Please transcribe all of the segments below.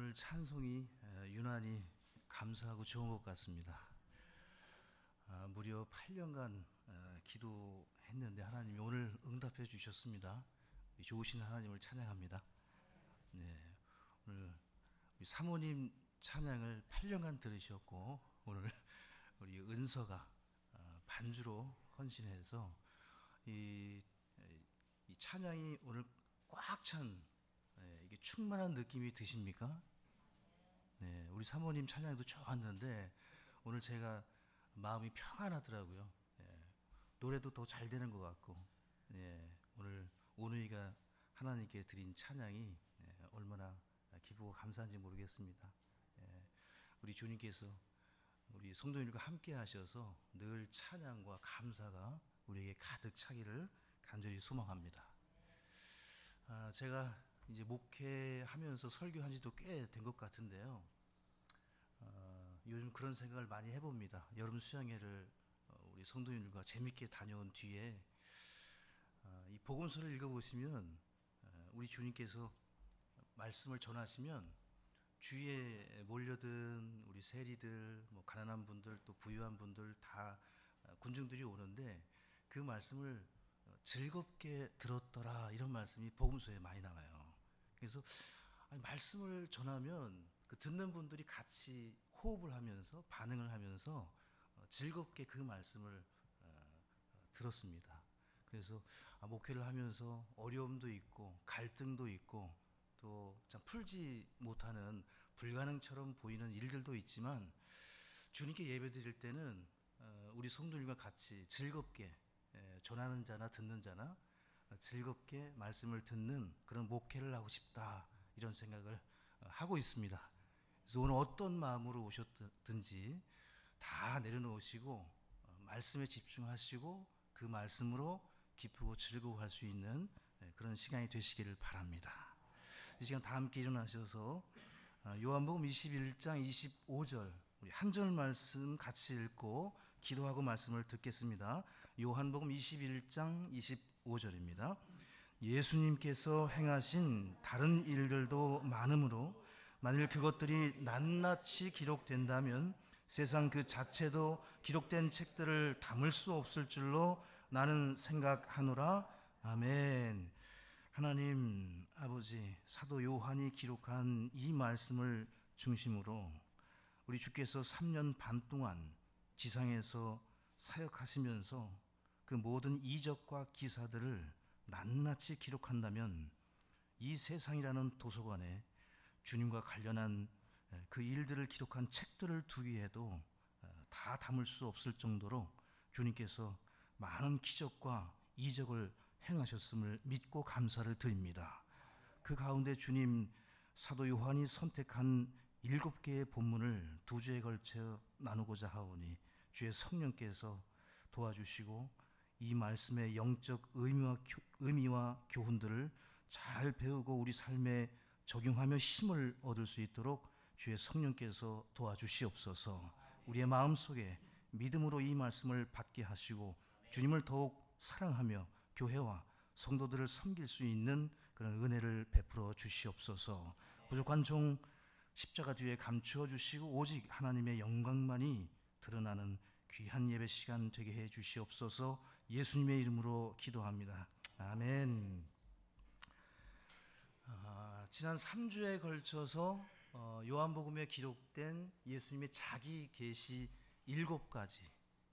오늘 찬송이 유난히 감사하고 좋은 것 같습니다. 무려 8년간 기도했는데 하나님이 오늘 응답해 주셨습니다. 좋으신 하나님을 찬양합니다. 네, 오늘 우리 사모님 찬양을 8년간 들으셨고 오늘 우리 은서가 반주로 헌신해서 이, 이 찬양이 오늘 꽉 찬 이게 충만한 느낌이 드십니까? 네, 우리 사모님 찬양도 좋았는데 오늘 제가 마음이 평안하더라고요. 예, 노래도 더 잘 되는 것 같고, 예, 오늘 오누이가 하나님께 드린 찬양이 얼마나 기쁘고 감사한지 모르겠습니다. 예, 우리 주님께서 우리 성도님과 함께 하셔서 늘 찬양과 감사가 우리에게 가득 차기를 간절히 소망합니다. 제가 이제 목회하면서 설교한 지도 꽤 된 것 같은데요. 요즘 그런 생각을 많이 해봅니다. 여름 수양회를 우리 성도님들과 재밌게 다녀온 뒤에 이 복음서를 읽어보시면 우리 주님께서 말씀을 전하시면 주위에 몰려든 우리 세리들, 뭐 가난한 분들, 또 부유한 분들 다 군중들이 오는데 그 말씀을 즐겁게 들었더라, 이런 말씀이 복음서에 많이 나와요. 그래서 말씀을 전하면 그 듣는 분들이 같이 호흡을 하면서 반응을 하면서 즐겁게 그 말씀을 들었습니다. 그래서 목회를 하면서 어려움도 있고 갈등도 있고 또 참 풀지 못하는 불가능처럼 보이는 일들도 있지만 주님께 예배드릴 때는 우리 성도님과 같이 즐겁게 전하는 자나 듣는 자나 즐겁게 말씀을 듣는 그런 목회를 하고 싶다, 이런 생각을 하고 있습니다. 그래서 오늘 어떤 마음으로 오셨든지 다 내려놓으시고 말씀에 집중하시고 그 말씀으로 기쁘고 즐거워할 수 있는 그런 시간이 되시기를 바랍니다. 이 시간 다 함께 일어나셔서 요한복음 21장 25절 우리 한 절 말씀 같이 읽고 기도하고 말씀을 듣겠습니다. 요한복음 21장 25절입니다. 예수님께서 행하신 다른 일들도 많으므로 만일 그것들이 낱낱이 기록된다면 세상 그 자체도 기록된 책들을 담을 수 없을 줄로 나는 생각하노라. 아멘. 하나님 아버지, 사도 요한이 기록한 이 말씀을 중심으로 우리 주께서 3년 반 동안 지상에서 사역하시면서 그 모든 이적과 기사들을 낱낱이 기록한다면 이 세상이라는 도서관에 주님과 관련한 그 일들을 기록한 책들을 두기에도 다 담을 수 없을 정도로 주님께서 많은 기적과 이적을 행하셨음을 믿고 감사를 드립니다. 그 가운데 주님, 사도 요한이 선택한 7개의 본문을 2주에 걸쳐 나누고자 하오니 주의 성령께서 도와주시고 이 말씀의 영적 의미와 교훈들을 잘 배우고 우리 삶에 적용하며 힘을 얻을 수 있도록 주의 성령께서 도와주시옵소서. 우리의 마음속에 믿음으로 이 말씀을 받게 하시고 주님을 더욱 사랑하며 교회와 성도들을 섬길 수 있는 그런 은혜를 베풀어 주시옵소서. 부족한 종 십자가 뒤에 감추어 주시고 오직 하나님의 영광만이 드러나는 귀한 예배 시간 되게 해 주시옵소서. 예수님의 이름으로 기도합니다. 아멘. 지난 3주에 걸쳐서 요한복음에 기록된 예수님의 자기 계시 7가지,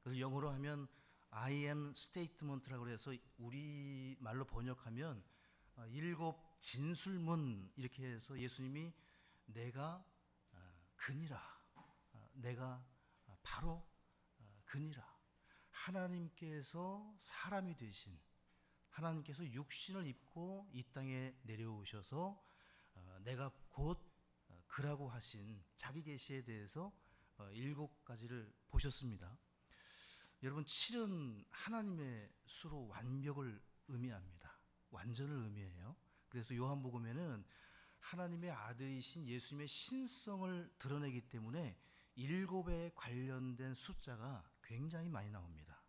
그래서 영어로 하면 I am statement라고 해서 우리말로 번역하면 7 진술문, 이렇게 해서 예수님이 내가 그니라, 내가 바로 그니라, 하나님께서 사람이 되신, 하나님께서 육신을 입고 이 땅에 내려오셔서 내가 곧 그라고 하신 자기 계시에 대해서 7가지를 보셨습니다. 여러분, 7은 하나님의 수로 완벽을 의미합니다. 완전을 의미해요. 그래서 요한복음에는 하나님의 아들이신 예수님의 신성을 드러내기 때문에 7에 관련된 숫자가 굉장히 많이 나옵니다.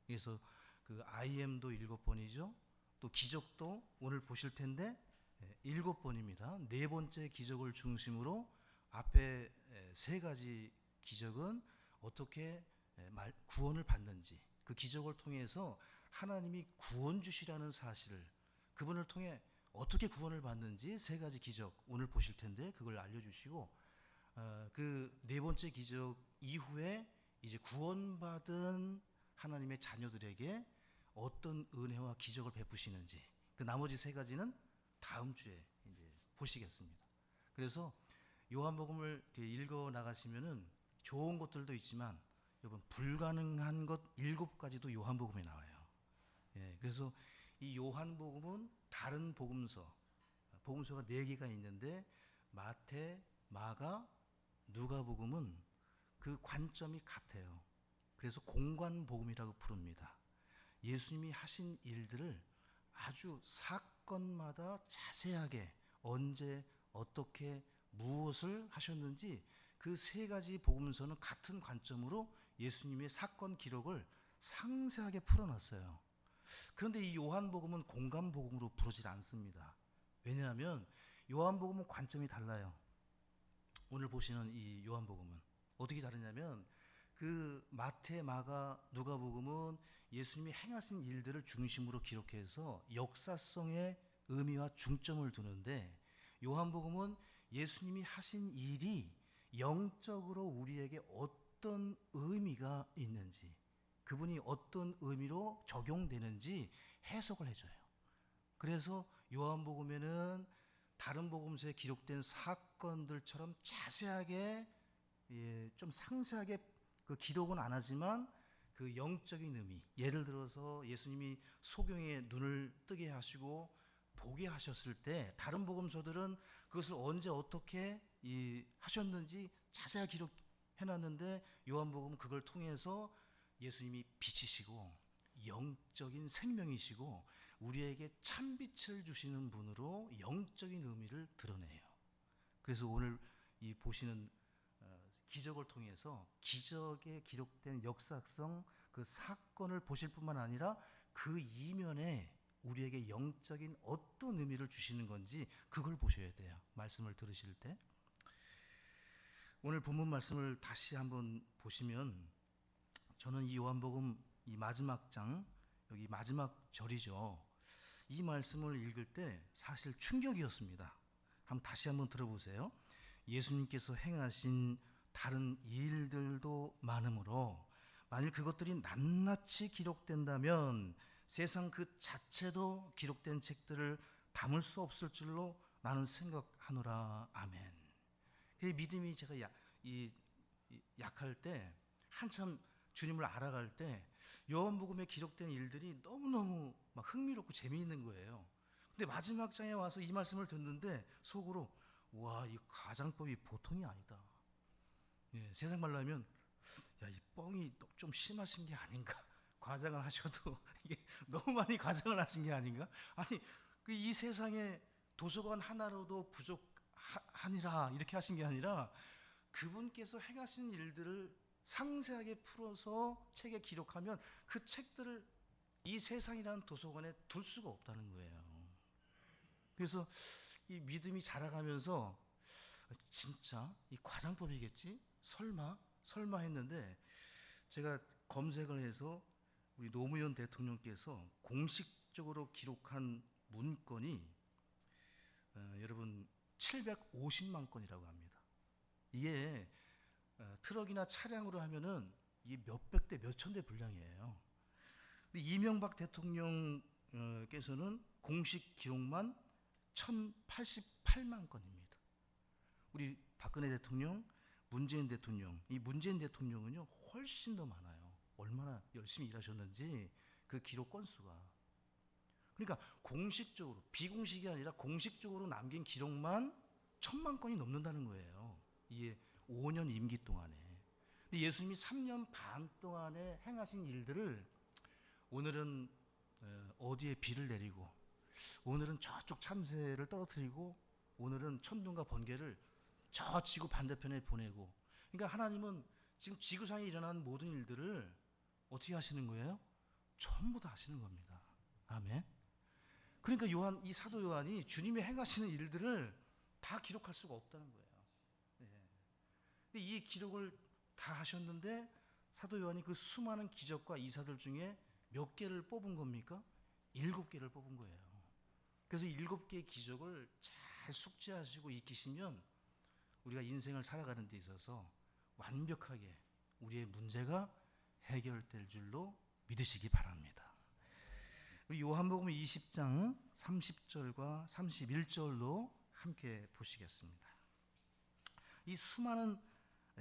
그래서 그 I am도 7번이죠. 또 기적도 오늘 보실 텐데 7번입니다. 네 번째 기적을 중심으로 앞에 세 가지 기적은 어떻게 구원을 받는지, 그 기적을 통해서 하나님이 구원 주시라는 사실을, 그분을 통해 어떻게 구원을 받는지 세 가지 기적 오늘 보실 텐데 그걸 알려주시고, 그 네 번째 기적 이후에 이제 구원받은 하나님의 자녀들에게 어떤 은혜와 기적을 베푸시는지, 그 나머지 세 가지는 다음 주에 이제 보시겠습니다. 그래서 요한복음을 이렇게 읽어 나가시면은 좋은 것들도 있지만 여러분 불가능한 것 7가지도 요한복음에 나와요. 그래서 이 요한복음은 다른 복음서가 4개가 있는데 마태, 마가, 누가복음은 그 관점이 같아요. 그래서 공관복음이라고 부릅니다. 예수님이 하신 일들을 아주 사건마다 자세하게 언제 어떻게 무엇을 하셨는지 그 세 가지 복음서는 같은 관점으로 예수님의 사건 기록을 상세하게 풀어놨어요. 그런데 이 요한복음은 공관복음으로 부르질 않습니다. 왜냐하면 요한복음은 관점이 달라요. 오늘 보시는 이 요한복음은 어떻게 다르냐면 그 마태, 마가, 누가복음은 예수님이 행하신 일들을 중심으로 기록해서 역사성의 의미와 중점을 두는데, 요한복음은 예수님이 하신 일이 영적으로 우리에게 어떤 의미가 있는지, 그분이 어떤 의미로 적용되는지 해석을 해줘요. 그래서 요한복음에는 다른 복음서에 기록된 사건들처럼 자세하게, 좀 상세하게 그 기록은 안 하지만 그 영적인 의미, 예를 들어서 예수님이 소경의 눈을 뜨게 하시고 보게 하셨을 때 다른 복음서들은 그것을 언제 어떻게 하셨는지 자세하게 기록해놨는데, 요한복음은 그걸 통해서 예수님이 빛이시고 영적인 생명이시고 우리에게 참빛을 주시는 분으로 영적인 의미를 드러내요. 그래서 오늘 이 보시는 기적을 통해서 기적에 기록된 역사성 그 사건을 보실 뿐만 아니라 그 이면에 우리에게 영적인 어떤 의미를 주시는 건지 그걸 보셔야 돼요. 말씀을 들으실 때. 오늘 본문 말씀을 다시 한번 보시면, 저는 이 요한복음 이 마지막 장, 여기 마지막 절이죠. 이 말씀을 읽을 때 사실 충격이었습니다. 다시 한번 들어보세요. 예수님께서 행하신 다른 일들도 많으므로 만일 그것들이 낱낱이 기록된다면 세상 그 자체도 기록된 책들을 담을 수 없을 줄로 나는 생각하노라. 아멘. 믿음이 제가 약할 때, 한참 주님을 알아갈 때 요한복음에 기록된 일들이 너무너무 막 흥미롭고 재미있는 거예요. 근데 마지막 장에 와서 이 말씀을 듣는데 속으로 와, 이 가장법이 보통이 아니다. 세상 말로 하면 이 뻥이 좀 심하신 게 아닌가. 과장을 하셔도 이게 너무 많이 과장을 하신 게 아닌가. 아니 이 세상에 도서관 하나로도 부족하니라 이렇게 하신 게 아니라 그분께서 행하신 일들을 상세하게 풀어서 책에 기록하면 그 책들을 이 세상이라는 도서관에 둘 수가 없다는 거예요. 그래서 이 믿음이 자라가면서 진짜 이 과장법이겠지? 설마 했는데, 제가 검색을 해서 우리 노무현 대통령께서 공식적으로 기록한 문건이 여러분 750만 건이라고 합니다. 이게 트럭이나 차량으로 하면은 이 몇백 대, 몇천 대 분량이에요. 근데 이명박 대통령께서는 공식 기록만 1088만 건입니다. 우리 박근혜 대통령, 문재인 대통령, 이 문재인 대통령은요 훨씬 더 많아요. 얼마나 열심히 일하셨는지 그 기록 건수가. 그러니까 공식적으로, 비공식이 아니라 공식적으로 남긴 기록만 1000만 건이 넘는다는 거예요. 이게 5년 임기 동안에. 근데 예수님이 3년 반 동안에 행하신 일들을 오늘은 어디에 비를 내리고, 오늘은 저쪽 참새를 떨어뜨리고, 오늘은 천둥과 번개를 저 지구 반대편에 보내고, 그러니까 하나님은 지금 지구상에 일어나는 모든 일들을 어떻게 하시는 거예요? 전부 다 하시는 겁니다. 아멘. 그러니까 이 사도 요한이 주님이 행하시는 일들을 다 기록할 수가 없다는 거예요. 예. 근데 이 기록을 다 하셨는데 사도 요한이 그 수많은 기적과 이사들 중에 몇 개를 뽑은 겁니까? 7개를 뽑은 거예요. 그래서 7개의 기적을 잘 숙지하시고 익히시면 우리가 인생을 살아가는 데 있어서 완벽하게 우리의 문제가 해결될 줄로 믿으시기 바랍니다. 우리 요한복음 20장 30절과 31절로 함께 보시겠습니다. 이 수많은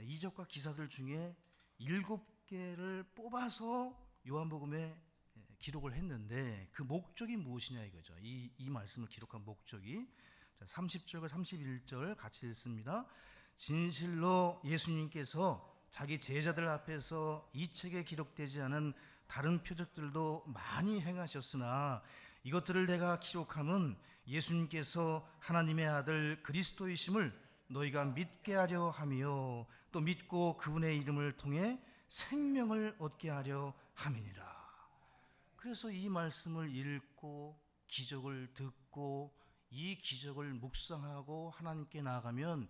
이적과 기사들 중에 7개를 뽑아서 요한복음에 기록을 했는데 그 목적이 무엇이냐 이거죠. 이 말씀을 기록한 목적이 30절과 31절 같이 읽습니다. 진실로 예수님께서 자기 제자들 앞에서 이 책에 기록되지 않은 다른 표적들도 많이 행하셨으나 이것들을 내가 기록함은 예수님께서 하나님의 아들 그리스도이심을 너희가 믿게 하려 하며 또 믿고 그분의 이름을 통해 생명을 얻게 하려 함이니라. 그래서 이 말씀을 읽고 기적을 듣고 이 기적을 묵상하고 하나님께 나아가면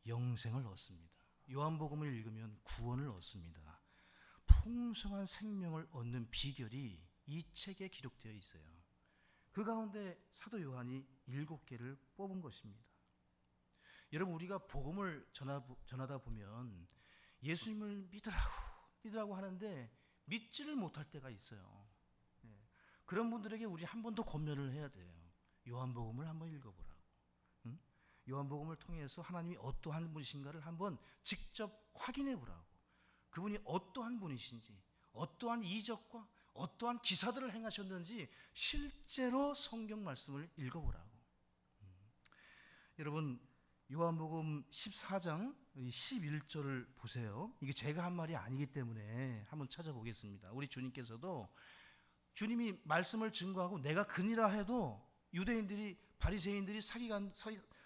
영생을 얻습니다. 요한복음을 읽으면 구원을 얻습니다. 풍성한 생명을 얻는 비결이 이 책에 기록되어 있어요. 그 가운데 사도 요한이 7개를 뽑은 것입니다. 여러분, 우리가 복음을 전하다 보면 예수님을 믿으라고 하는데 믿지를 못할 때가 있어요. 그런 분들에게 우리 한 번 더 권면을 해야 돼요. 요한복음을 한번 읽어보라고. 요한복음을 통해서 하나님이 어떠한 분이신가를 한번 직접 확인해 보라고. 그분이 어떠한 분이신지, 어떠한 이적과 어떠한 기사들을 행하셨는지 실제로 성경 말씀을 읽어보라고. 여러분, 요한복음 14장 11절을 보세요. 이게 제가 한 말이 아니기 때문에 한번 찾아보겠습니다. 우리 주님께서도 주님이 말씀을 증거하고 내가 근이라 해도 유대인들이, 바리새인들이,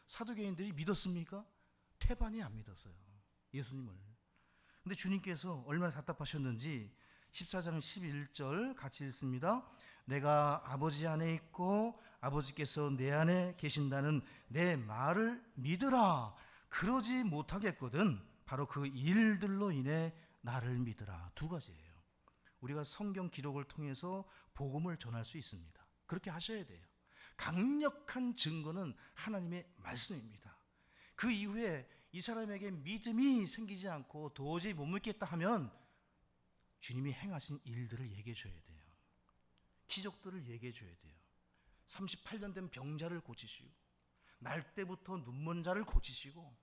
사두개인들이 믿었습니까? 태반이 안 믿었어요, 예수님을. 근데 주님께서 얼마나 답답하셨는지 14장 11절 같이 읽습니다. 내가 아버지 안에 있고 아버지께서 내 안에 계신다는 내 말을 믿으라. 그러지 못하겠거든 바로 그 일들로 인해 나를 믿으라. 두 가지예요. 우리가 성경 기록을 통해서 복음을 전할 수 있습니다. 그렇게 하셔야 돼요. 강력한 증거는 하나님의 말씀입니다. 그 이후에 이 사람에게 믿음이 생기지 않고 도저히 못 믿겠다 하면 주님이 행하신 일들을 얘기해 줘야 돼요. 기적들을 얘기해 줘야 돼요. 38년 된 병자를 고치시고, 날 때부터 눈먼 자를 고치시고,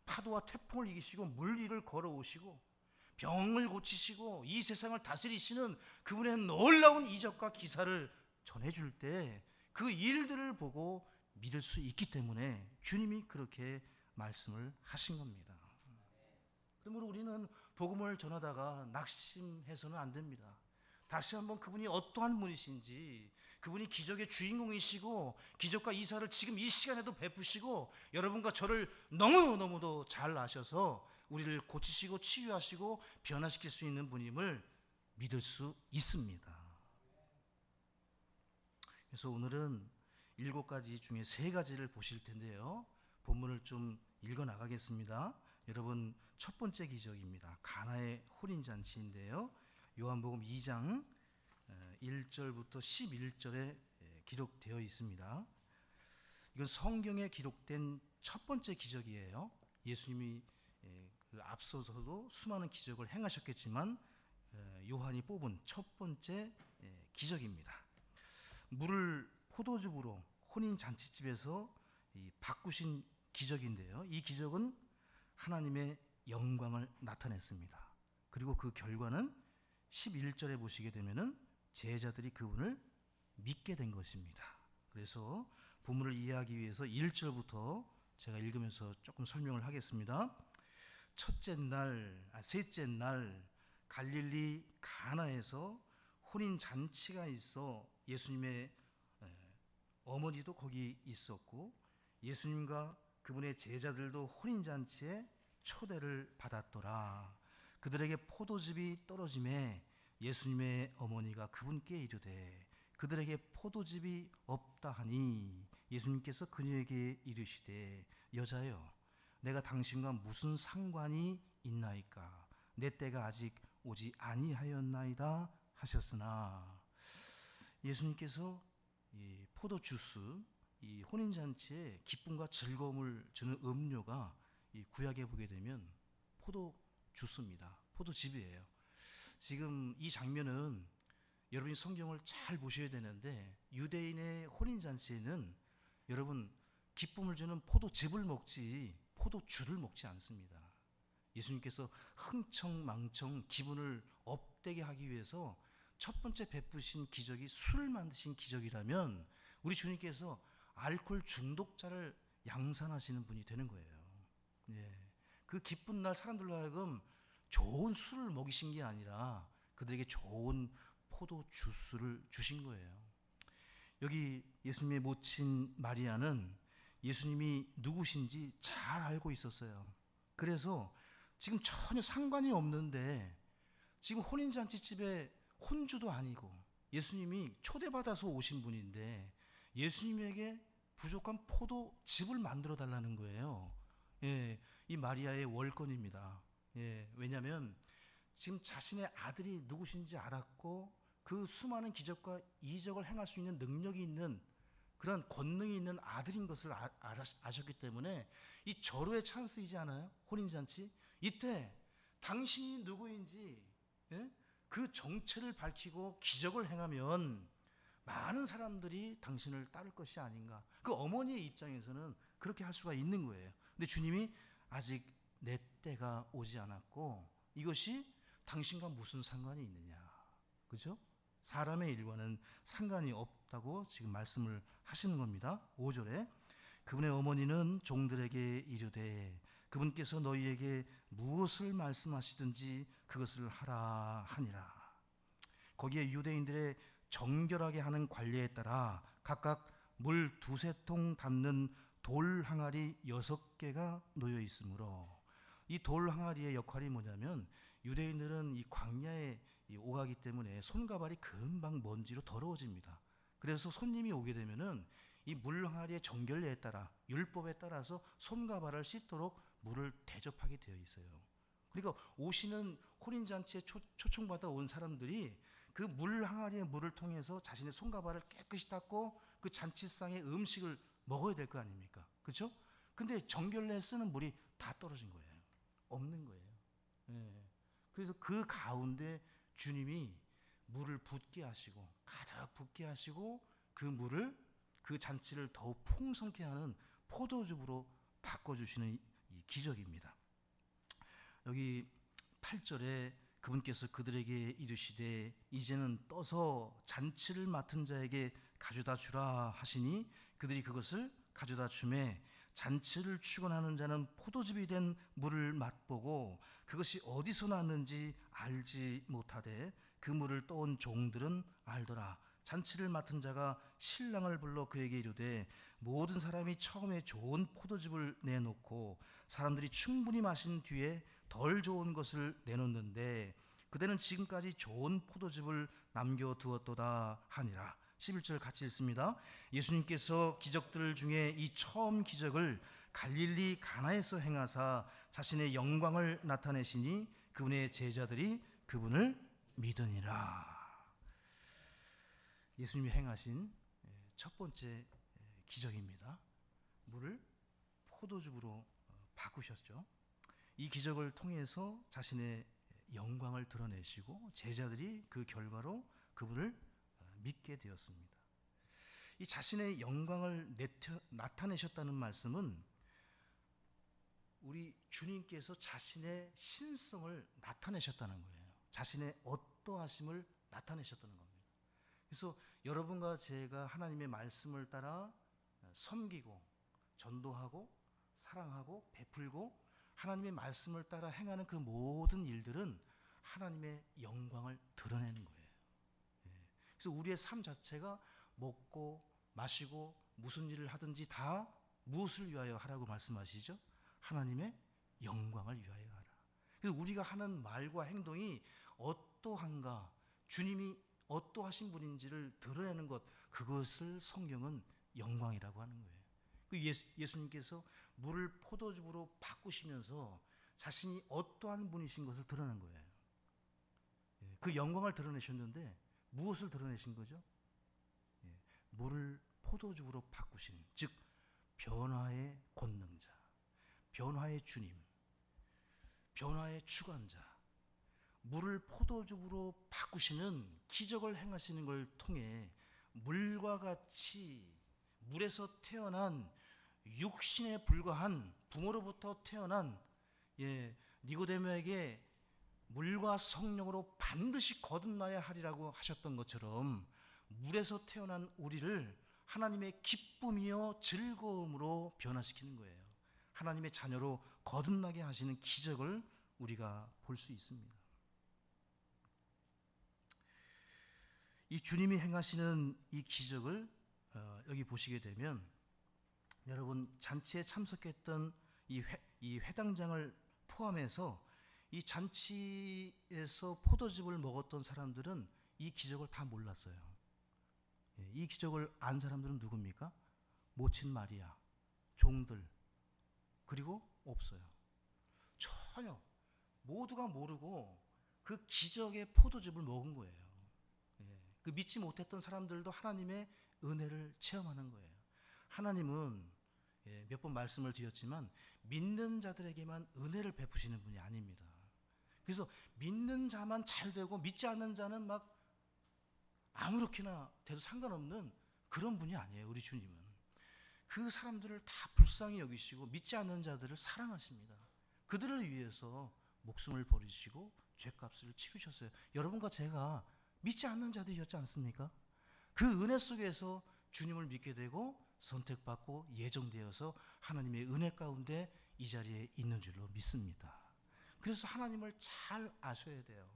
파도와 태풍을 이기시고 물 위를 걸어오시고, 병을 고치시고 이 세상을 다스리시는 그분의 놀라운 이적과 기사를 전해줄 때 그 일들을 보고 믿을 수 있기 때문에 주님이 그렇게 말씀을 하신 겁니다. 그러므로 우리는 복음을 전하다가 낙심해서는 안 됩니다. 다시 한번 그분이 어떠한 분이신지, 그분이 기적의 주인공이시고 기적과 이사를 지금 이 시간에도 베푸시고 여러분과 저를 너무너무도 잘 아셔서 우리를 고치시고 치유하시고 변화시킬 수 있는 분임을 믿을 수 있습니다. 그래서 오늘은 7가지 중에 3가지를 보실 텐데요. 본문을 좀 읽어 나가겠습니다. 여러분, 첫 번째 기적입니다. 가나의 혼인잔치인데요. 요한복음 2장 1절부터 11절에 기록되어 있습니다. 이건 성경에 기록된 첫 번째 기적이에요. 예수님이 앞서서도 수많은 기적을 행하셨겠지만 요한이 뽑은 첫 번째 기적입니다. 물을 포도즙으로 혼인잔치집에서 바꾸신 기적인데요. 이 기적은 하나님의 영광을 나타냈습니다. 그리고 그 결과는 11절에 보시게 되면은 제자들이 그분을 믿게 된 것입니다. 그래서 본문을 이해하기 위해서 1절부터 제가 읽으면서 조금 설명을 하겠습니다. 셋째 날 갈릴리 가나에서 혼인 잔치가 있어 예수님의 어머니도 거기 있었고 예수님과 그분의 제자들도 혼인 잔치에 초대를 받았더라. 그들에게 포도즙이 떨어짐에 예수님의 어머니가 그분께 이르되 그들에게 포도즙이 없다 하니 예수님께서 그녀에게 이르시되 여자여 내가 당신과 무슨 상관이 있나이까 내 때가 아직 오지 아니하였나이다 하셨으나 예수님께서 이 포도 주스, 이 혼인 잔치에 기쁨과 즐거움을 주는 음료가 이 구약에 보게 되면 포도 주스입니다. 포도즙이에요. 지금 이 장면은 여러분이 성경을 잘 보셔야 되는데 유대인의 혼인 잔치에는 여러분 기쁨을 주는 포도즙을 먹지 포도주를 먹지 않습니다. 예수님께서 흥청망청 기분을 업되게 하기 위해서 첫 번째 베푸신 기적이 술을 만드신 기적이라면 우리 주님께서 알코올 중독자를 양산하시는 분이 되는 거예요. 예. 그 기쁜 날 사람들로 하여금 좋은 술을 먹이신 게 아니라 그들에게 좋은 포도 주스를 주신 거예요. 여기 예수님의 모친 마리아는 예수님이 누구신지 잘 알고 있었어요. 그래서 지금 전혀 상관이 없는데 지금 혼인잔치집에 혼주도 아니고 예수님이 초대받아서 오신 분인데 예수님에게 부족한 포도즙을 만들어 달라는 거예요. 예, 이 마리아의 월권입니다. 예, 왜냐하면 지금 자신의 아들이 누구신지 알았고 그 수많은 기적과 이적을 행할 수 있는 능력이 있는 그런 권능이 있는 아들인 것을 아셨기 때문에 이 절호의 찬스이지 않아요? 혼인잔치 이때 당신이 누구인지 예? 그 정체를 밝히고 기적을 행하면 많은 사람들이 당신을 따를 것이 아닌가. 그 어머니의 입장에서는 그렇게 할 수가 있는 거예요. 근데 주님이 아직 내 때가 오지 않았고 이것이 당신과 무슨 상관이 있느냐. 그죠? 사람의 일과는 상관이 없다고 지금 말씀을 하시는 겁니다. 5절에 그분의 어머니는 종들에게 이르되 그분께서 너희에게 무엇을 말씀하시든지 그것을 하라 하니라. 거기에 유대인들의 정결하게 하는 관례에 따라 각각 물 2-3통 담는 돌 항아리 6개가 놓여 있으므로 이 돌 항아리의 역할이 뭐냐면 유대인들은 이 광야에 오가기 때문에 손가발이 금방 먼지로 더러워집니다. 그래서 손님이 오게 되면은 이 물 항아리의 정결례에 따라 율법에 따라서 손가발을 씻도록 물을 대접하게 되어 있어요. 그러니까 오시는 혼인잔치에 초청받아 온 사람들이 그 물 항아리의 물을 통해서 자신의 손가발을 깨끗이 닦고 그 잔치상의 음식을 먹어야 될 거 아닙니까? 그렇죠? 근데 정결례에 쓰는 물이 다 떨어진 거예요. 없는 거예요. 예. 그래서 그 가운데 주님이 물을 붓게 하시고 가득 붓게 하시고 그 물을 그 잔치를 더욱 풍성케 하는 포도즙으로 바꿔주시는 이 기적입니다. 여기 8절에 그분께서 그들에게 이르시되 이제는 떠서 잔치를 맡은 자에게 가져다 주라 하시니 그들이 그것을 가져다 주매 잔치를 축원하는 자는 포도즙이 된 물을 맛보고 그것이 어디서 났는지 알지 못하되 그 물을 떠온 종들은 알더라. 잔치를 맡은 자가 신랑을 불러 그에게 이르되 모든 사람이 처음에 좋은 포도즙을 내놓고 사람들이 충분히 마신 뒤에 덜 좋은 것을 내놓는데 그대는 지금까지 좋은 포도즙을 남겨두었도다 하니라. 11절 같이 읽습니다. 예수님께서 기적들 중에 이 처음 기적을 갈릴리 가나에서 행하사 자신의 영광을 나타내시니 그분의 제자들이 그분을 믿으니라. 예수님이 행하신 첫 번째 기적입니다. 물을 포도즙으로 바꾸셨죠. 이 기적을 통해서 자신의 영광을 드러내시고 제자들이 그 결과로 그분을 믿게 되었습니다. 이 자신의 영광을 나타내셨다는 말씀은 우리 주님께서 자신의 신성을 나타내셨다는 거예요. 자신의 어떠하심을 나타내셨다는 겁니다. 그래서 여러분과 제가 하나님의 말씀을 따라 섬기고 전도하고 사랑하고 베풀고 하나님의 말씀을 따라 행하는 그 모든 일들은 하나님의 영광을 드러내는 거예요. 그래서 우리의 삶 자체가 먹고 마시고 무슨 일을 하든지 다 무엇을 위하여 하라고 말씀하시죠? 하나님의 영광을 위하여 하라. 그래서 우리가 하는 말과 행동이 어떠한가, 주님이 어떠하신 분인지를 드러내는 것, 그것을 성경은 영광이라고 하는 거예요. 그 예수님께서 물을 포도즙으로 바꾸시면서 자신이 어떠한 분이신 것을 드러낸 거예요. 그 영광을 드러내셨는데 무엇을 드러내신 거죠? 물을 포도즙으로 바꾸신, 즉 변화의 권능자, 변화의 주님, 변화의 주관자, 물을 포도즙으로 바꾸시는 기적을 행하시는 걸 통해 물과 같이 물에서 태어난 육신에 불과한 부모로부터 태어난 니고데모에게 물과 성령으로 반드시 거듭나야 하리라고 하셨던 것처럼 물에서 태어난 우리를 하나님의 기쁨이요 즐거움으로 변화시키는 거예요. 하나님의 자녀로 거듭나게 하시는 기적을 우리가 볼 수 있습니다. 이 주님이 행하시는 이 기적을 여기 보시게 되면 여러분 잔치에 참석했던 이 회당장을 포함해서 이 잔치에서 포도즙을 먹었던 사람들은 이 기적을 다 몰랐어요. 이 기적을 안 사람들은 누굽니까? 모친 마리아, 종들, 그리고 없어요. 전혀 모두가 모르고 그 기적의 포도즙을 먹은 거예요. 그 믿지 못했던 사람들도 하나님의 은혜를 체험하는 거예요. 하나님은 몇 번 말씀을 드렸지만 믿는 자들에게만 은혜를 베푸시는 분이 아닙니다. 그래서 믿는 자만 잘 되고 믿지 않는 자는 막 아무렇게나 돼도 상관없는 그런 분이 아니에요. 우리 주님은 그 사람들을 다 불쌍히 여기시고 믿지 않는 자들을 사랑하십니다. 그들을 위해서 목숨을 버리시고 죄값을 치르셨어요. 여러분과 제가 믿지 않는 자들이었지 않습니까? 그 은혜 속에서 주님을 믿게 되고 선택받고 예정되어서 하나님의 은혜 가운데 이 자리에 있는 줄로 믿습니다. 그래서 하나님을 잘 아셔야 돼요.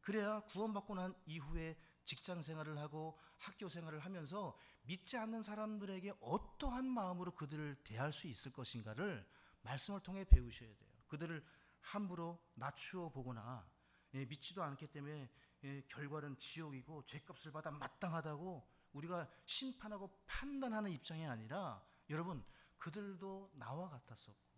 그래야 구원받고 난 이후에 직장 생활을 하고 학교 생활을 하면서 믿지 않는 사람들에게 어떠한 마음으로 그들을 대할 수 있을 것인가를 말씀을 통해 배우셔야 돼요. 그들을 함부로 낮추어 보거나 믿지도 않기 때문에 결과는 지옥이고 죄값을 받아 마땅하다고 우리가 심판하고 판단하는 입장이 아니라 여러분 그들도 나와 같았었고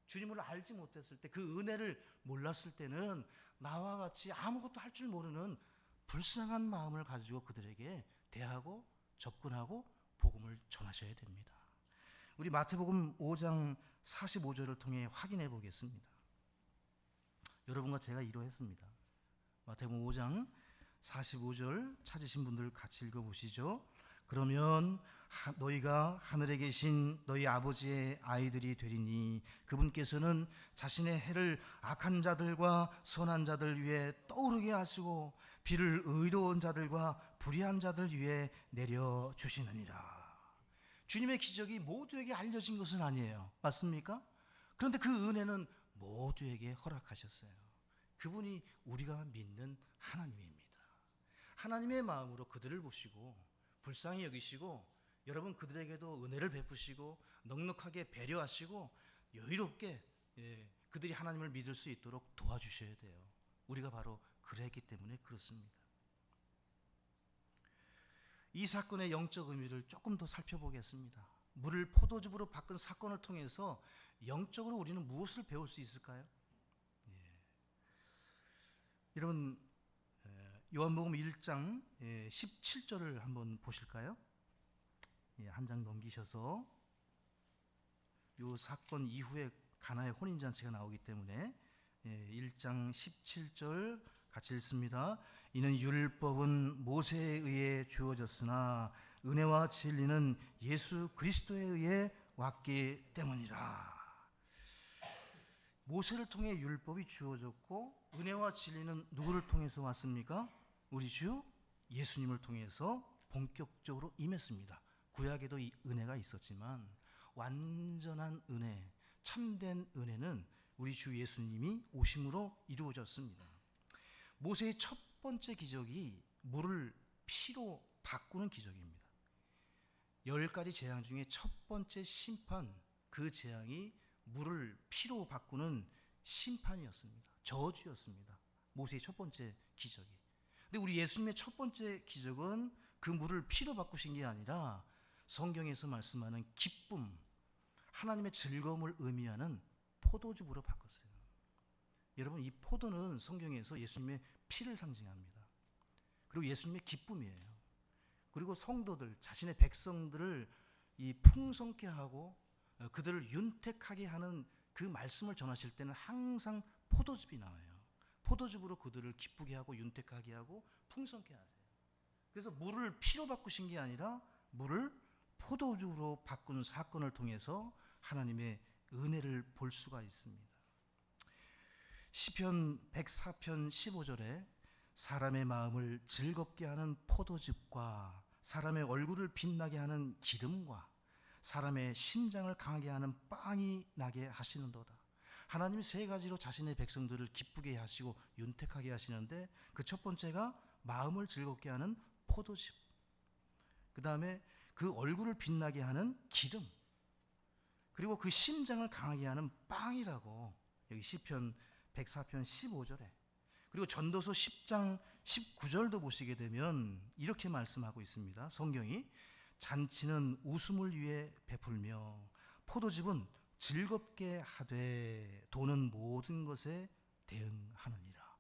주님을 알지 못했을 때 그 은혜를 몰랐을 때는 나와 같이 아무것도 할 줄 모르는 불쌍한 마음을 가지고 그들에게 대하고 접근하고 복음을 전하셔야 됩니다. 우리 마태복음 5장 45절을 통해 확인해 보겠습니다. 여러분과 제가 이루했습니다. 마태복음 5장 45절 찾으신 분들 같이 읽어보시죠. 그러면 너희가 하늘에 계신 너희 아버지의 아이들이 되리니 그분께서는 자신의 해를 악한 자들과 선한 자들 위에 떠오르게 하시고 비를 의로운 자들과 불의한 자들 위에 내려주시느니라. 주님의 기적이 모두에게 알려진 것은 아니에요. 맞습니까? 그런데 그 은혜는 모두에게 허락하셨어요. 그분이 우리가 믿는 하나님입니다. 하나님의 마음으로 그들을 보시고 불쌍히 여기시고 여러분 그들에게도 은혜를 베푸시고 넉넉하게 배려하시고 여유롭게 그들이 하나님을 믿을 수 있도록 도와주셔야 돼요. 우리가 바로 그랬기 때문에 그렇습니다. 이 사건의 영적 의미를 조금 더 살펴보겠습니다. 물을 포도즙으로 바꾼 사건을 통해서 영적으로 우리는 무엇을 배울 수 있을까요? 여러분 요한복음 1장 17절을 한번 보실까요? 한 장 넘기셔서 이 사건 이후에 가나의 혼인잔치가 나오기 때문에 1장 17절 같이 읽습니다. 이는 율법은 모세에 의해 주어졌으나 은혜와 진리는 예수 그리스도에 의해 왔기 때문이라. 모세를 통해 율법이 주어졌고 은혜와 진리는 누구를 통해서 왔습니까? 우리 주 예수님을 통해서 본격적으로 임했습니다. 구약에도 이 은혜가 있었지만 완전한 은혜, 참된 은혜는 우리 주 예수님이 오심으로 이루어졌습니다. 모세의 첫 번째 기적이 물을 피로 바꾸는 기적입니다. 10가지 재앙 중에 첫 번째 심판, 그 재앙이 물을 피로 바꾸는 심판이었습니다. 저주였습니다. 모세의 첫 번째 기적이. 근데 우리 예수님의 첫 번째 기적은 그 물을 피로 바꾸신 게 아니라 성경에서 말씀하는 기쁨, 하나님의 즐거움을 의미하는 포도즙으로 바꿨어요. 여러분, 이 포도는 성경에서 예수님의 피를 상징합니다. 그리고 예수님의 기쁨이에요. 그리고 성도들, 자신의 백성들을 이 풍성케 하고 그들을 윤택하게 하는 그 말씀을 전하실 때는 항상 포도즙이 나와요. 포도즙으로 그들을 기쁘게 하고 윤택하게 하고 풍성케 하세요. 그래서 물을 피로 바꾸신 게 아니라 물을 포도즙으로 바꾼 사건을 통해서 하나님의 은혜를 볼 수가 있습니다. 시편 104편 15절에 사람의 마음을 즐겁게 하는 포도즙과 사람의 얼굴을 빛나게 하는 기름과 사람의 심장을 강하게 하는 빵이 나게 하시는도다. 하나님이 세 가지로 자신의 백성들을 기쁘게 하시고 윤택하게 하시는데 그 첫 번째가 마음을 즐겁게 하는 포도즙, 그 다음에 그 얼굴을 빛나게 하는 기름, 그리고 그 심장을 강하게 하는 빵이라고 여기 시편 104편 15절에, 그리고 전도서 10장 19절도 보시게 되면 이렇게 말씀하고 있습니다. 성경이 잔치는 웃음을 위해 베풀며 포도즙은 즐겁게 하되 도는 모든 것에 대응하느니라.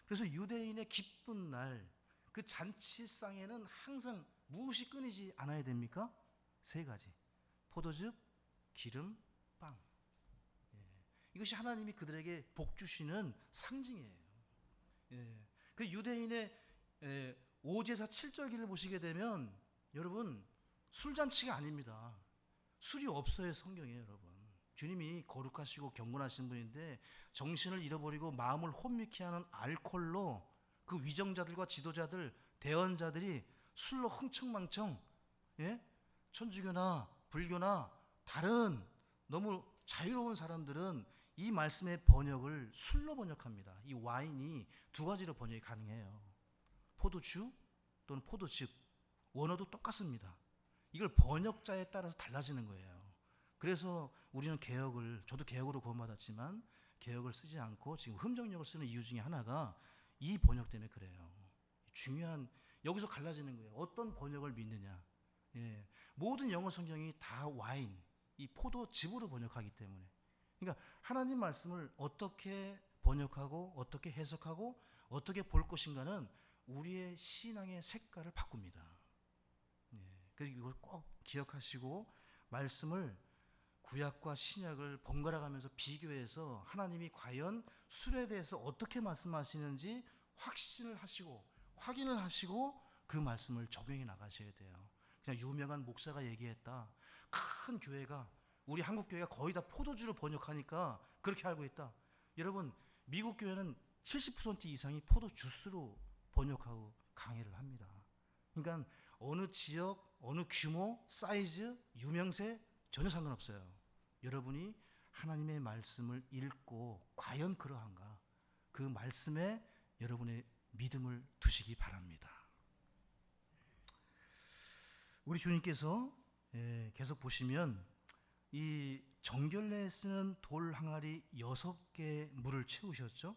그래서 유대인의 기쁜 날 그 잔치상에는 항상 무엇이 끊이지 않아야 됩니까? 세 가지: 포도즙, 기름, 빵. 이것이 하나님이 그들에게 복 주시는 상징이에요. 그 유대인의 5제사 7절기를 보시게 되면 여러분, 술잔치가 아닙니다. 술이 없어요, 성경에. 여러분, 주님이 거룩하시고 경건하신 분인데 정신을 잃어버리고 마음을 혼미케 하는 알코올로 그 위정자들과 지도자들, 대언자들이 술로 흥청망청, 천주교나 불교나 다른 너무 자유로운 사람들은 이 말씀의 번역을 술로 번역합니다. 이 와인이 두 가지로 번역이 가능해요. 포도주 또는 포도즙, 원어도 똑같습니다. 이걸 번역자에 따라서 달라지는 거예요. 그래서 우리는 개역을, 저도 개역으로 구원받았지만 개역을 쓰지 않고 지금 흠정역을 쓰는 이유 중에 하나가 이 번역 때문에 그래요. 중요한, 여기서 갈라지는 거예요. 어떤 번역을 믿느냐. 모든 영어 성경이 다 와인, 이 포도즙으로 번역하기 때문에, 그러니까 하나님 말씀을 어떻게 번역하고 어떻게 해석하고 어떻게 볼 것인가는 우리의 신앙의 색깔을 바꿉니다. 그래서 이걸 꼭 기억하시고 말씀을 구약과 신약을 번갈아 가면서 비교해서 하나님이 과연 술에 대해서 어떻게 말씀하시는지 확신을 하시고 확인을 하시고 그 말씀을 적용해 나가셔야 돼요. 그냥 유명한 목사가 얘기했다, 큰 교회가, 우리 한국 교회가 거의 다 포도주로 번역하니까 그렇게 알고 있다. 여러분, 미국 교회는 70% 이상이 포도주스로 번역하고 강의를 합니다. 그러니까 어느 지역, 어느 규모, 사이즈, 유명세 전혀 상관없어요. 여러분이 하나님의 말씀을 읽고 과연 그러한가, 그 말씀에 여러분의 믿음을 두시기 바랍니다. 우리 주님께서 계속 보시면 이 정결례에 쓰는 돌 항아리 6개의 물을 채우셨죠.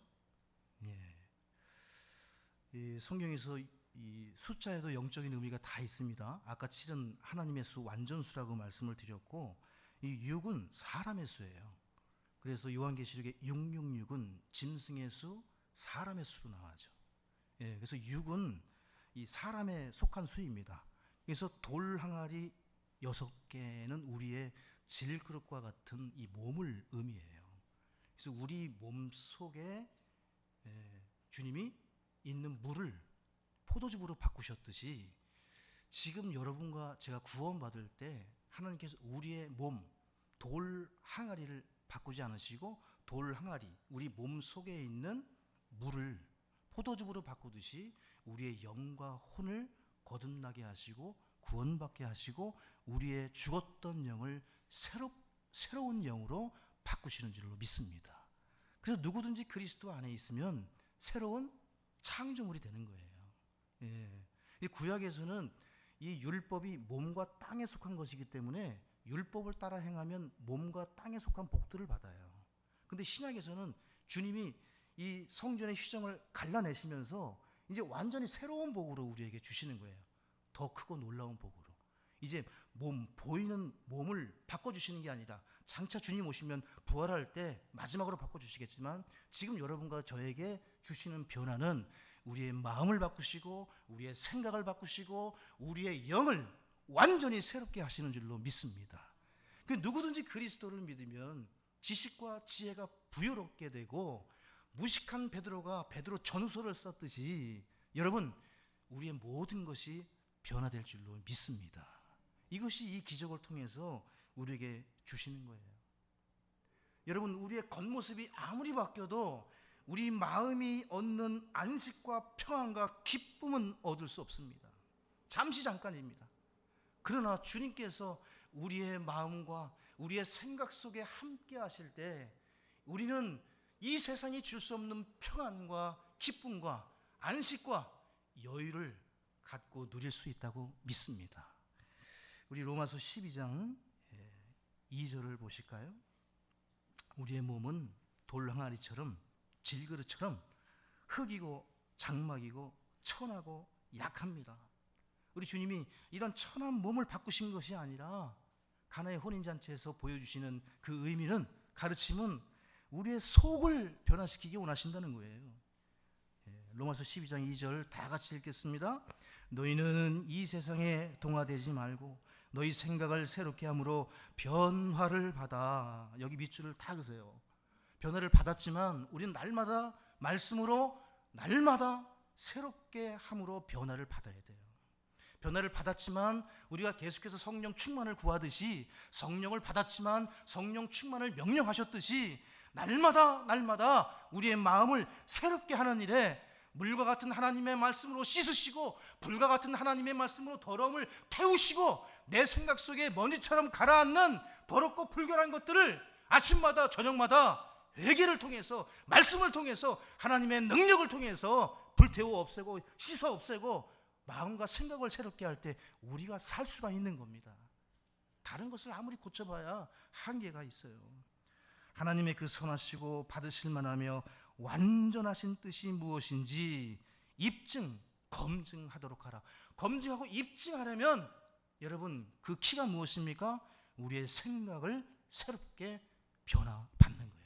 이 성경에서 이 숫자에도 영적인 의미가 다 있습니다. 아까 7은 하나님의 수, 완전수라고 말씀을 드렸고, 이 6은 사람의 수예요. 그래서 요한계시록의 666은 짐승의 수, 사람의 수로 나와죠. 그래서 6은 이 사람에 속한 수입니다. 그래서 돌 항아리 6개는 우리의 질그릇과 같은 이 몸을 의미해요. 그래서 우리 몸 속에 주님이 있는 물을 포도즙으로 바꾸셨듯이 지금 여러분과 제가 구원받을 때 하나님께서 우리의 몸, 돌 항아리를 바꾸지 않으시고 돌 항아리, 우리 몸 속에 있는 물을 포도즙으로 바꾸듯이 우리의 영과 혼을 거듭나게 하시고 구원받게 하시고 우리의 죽었던 영을 새로운 영으로 바꾸시는 줄로 믿습니다. 그래서 누구든지 그리스도 안에 있으면 새로운 창조물이 되는 거예요. 이 구약에서는 이 율법이 몸과 땅에 속한 것이기 때문에 율법을 따라 행하면 몸과 땅에 속한 복들을 받아요. 근데 신약에서는 주님이 이 성전의 휘정을 갈라내시면서 이제 완전히 새로운 복으로 우리에게 주시는 거예요. 더 크고 놀라운 복으로. 이제 보이는 몸을 바꿔주시는 게 아니라 장차 주님 오시면 부활할 때 마지막으로 바꿔주시겠지만 지금 여러분과 저에게 주시는 변화는 우리의 마음을 바꾸시고 우리의 생각을 바꾸시고 우리의 영을 완전히 새롭게 하시는 줄로 믿습니다. 누구든지 그리스도를 믿으면 지식과 지혜가 부여롭게 되고 무식한 베드로가 베드로 전후서를 썼듯이 여러분 우리의 모든 것이 변화될 줄로 믿습니다. 이것이 이 기적을 통해서 우리에게 주시는 거예요. 여러분 우리의 겉모습이 아무리 바뀌어도 우리 마음이 얻는 안식과 평안과 기쁨은 얻을 수 없습니다. 잠시 잠깐입니다. 그러나 주님께서 우리의 마음과 우리의 생각 속에 함께 하실 때 우리는 이 세상이 줄 수 없는 평안과 기쁨과 안식과 여유를 갖고 누릴 수 있다고 믿습니다. 우리 로마서 12장 2절을 보실까요? 우리의 몸은 돌항아리처럼 질그릇처럼 흙이고 장막이고 천하고 약합니다. 우리 주님이 이런 천한 몸을 바꾸신 것이 아니라 가나의 혼인잔치에서 보여주시는 그 의미는 가르침은 우리의 속을 변화시키기 원하신다는 거예요. 로마서 12장 2절 다 같이 읽겠습니다. 너희는 이 세상에 동화되지 말고 너희 생각을 새롭게 함으로 변화를 받아. 여기 밑줄을 다 그으세요. 변화를 받았지만 우리는 날마다 말씀으로 날마다 새롭게 함으로 변화를 받아야 돼요. 변화를 받았지만 우리가 계속해서 성령 충만을 구하듯이 성령을 받았지만 성령 충만을 명령하셨듯이 날마다 우리의 마음을 새롭게 하는 일에 물과 같은 하나님의 말씀으로 씻으시고 불과 같은 하나님의 말씀으로 더러움을 태우시고 내 생각 속에 먼지처럼 가라앉는 더럽고 불결한 것들을 아침마다 저녁마다 회개를 통해서 말씀을 통해서 하나님의 능력을 통해서 불태워 없애고 씻어 없애고 마음과 생각을 새롭게 할 때 우리가 살 수가 있는 겁니다. 다른 것을 아무리 고쳐봐야 한계가 있어요. 하나님의 그 선하시고 받으실 만하며 완전하신 뜻이 무엇인지 검증하도록 하라. 검증하고 입증하려면 여러분 그 키가 무엇입니까? 우리의 생각을 새롭게 변화받는 거예요.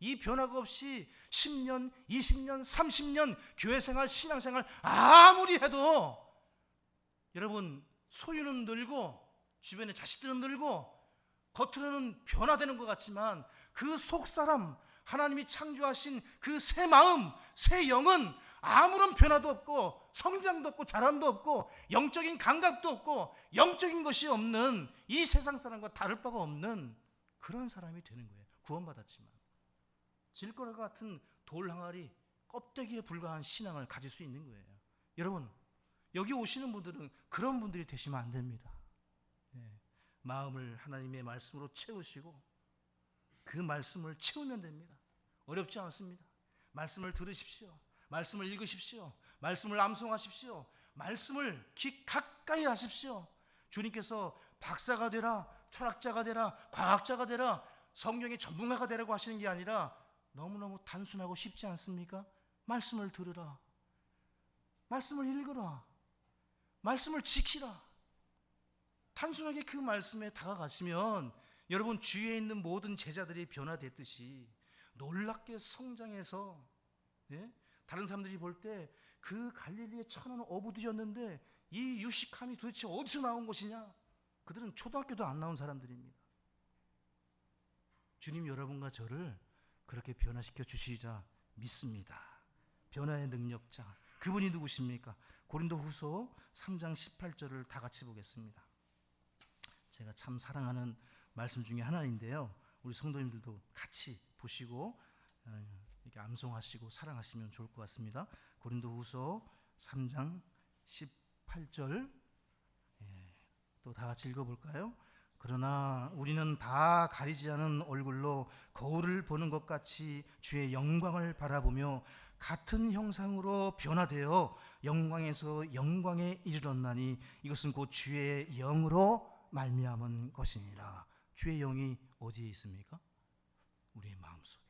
이 변화가 없이 10년, 20년, 30년 교회생활, 신앙생활 아무리 해도 여러분 소유는 늘고 주변의 자식들은 늘고 겉으로는 변화되는 것 같지만 그 속사람 하나님이 창조하신 그 새 마음, 새 영은 아무런 변화도 없고 성장도 없고 자람도 없고 영적인 감각도 없고 영적인 것이 없는 이 세상 사람과 다를 바가 없는 그런 사람이 되는 거예요. 구원받았지만 질거리 같은 돌 항아리 껍데기에 불과한 신앙을 가질 수 있는 거예요. 여러분 여기 오시는 분들은 그런 분들이 되시면 안 됩니다. 마음을 하나님의 말씀으로 채우시고 그 말씀을 채우면 됩니다. 어렵지 않습니다. 말씀을 들으십시오. 말씀을 읽으십시오. 말씀을 암송하십시오. 말씀을 귀 가까이 하십시오. 주님께서 박사가 되라, 철학자가 되라, 과학자가 되라, 성경의 전문가가 되라고 하시는 게 아니라 너무너무 단순하고 쉽지 않습니까? 말씀을 들으라, 말씀을 읽으라, 말씀을 지키라. 단순하게 그 말씀에 다가가시면 여러분 주위에 있는 모든 제자들이 변화됐듯이 놀랍게 성장해서 다른 사람들이 볼 때 그 갈릴리의 천하는 어부들이었는데 이 유식함이 도대체 어디서 나온 것이냐? 그들은 초등학교도 안 나온 사람들입니다. 주님 여러분과 저를 그렇게 변화시켜 주시리라 믿습니다. 변화의 능력자 그분이 누구십니까? 고린도후서 3장 18절을 다 같이 보겠습니다. 제가 참 사랑하는 말씀 중에 하나인데요. 우리 성도님들도 같이 보시고 이렇게 암송하시고 사랑하시면 좋을 것 같습니다. 고린도후서 3장 18절 또 다 같이 읽어볼까요? 그러나 우리는 다 가리지 않은 얼굴로 거울을 보는 것 같이 주의 영광을 바라보며 같은 형상으로 변화되어 영광에서 영광에 이르렀나니 이것은 곧 주의 영으로 말미암은 것이니라. 주의 영이 어디에 있습니까? 우리의 마음속에.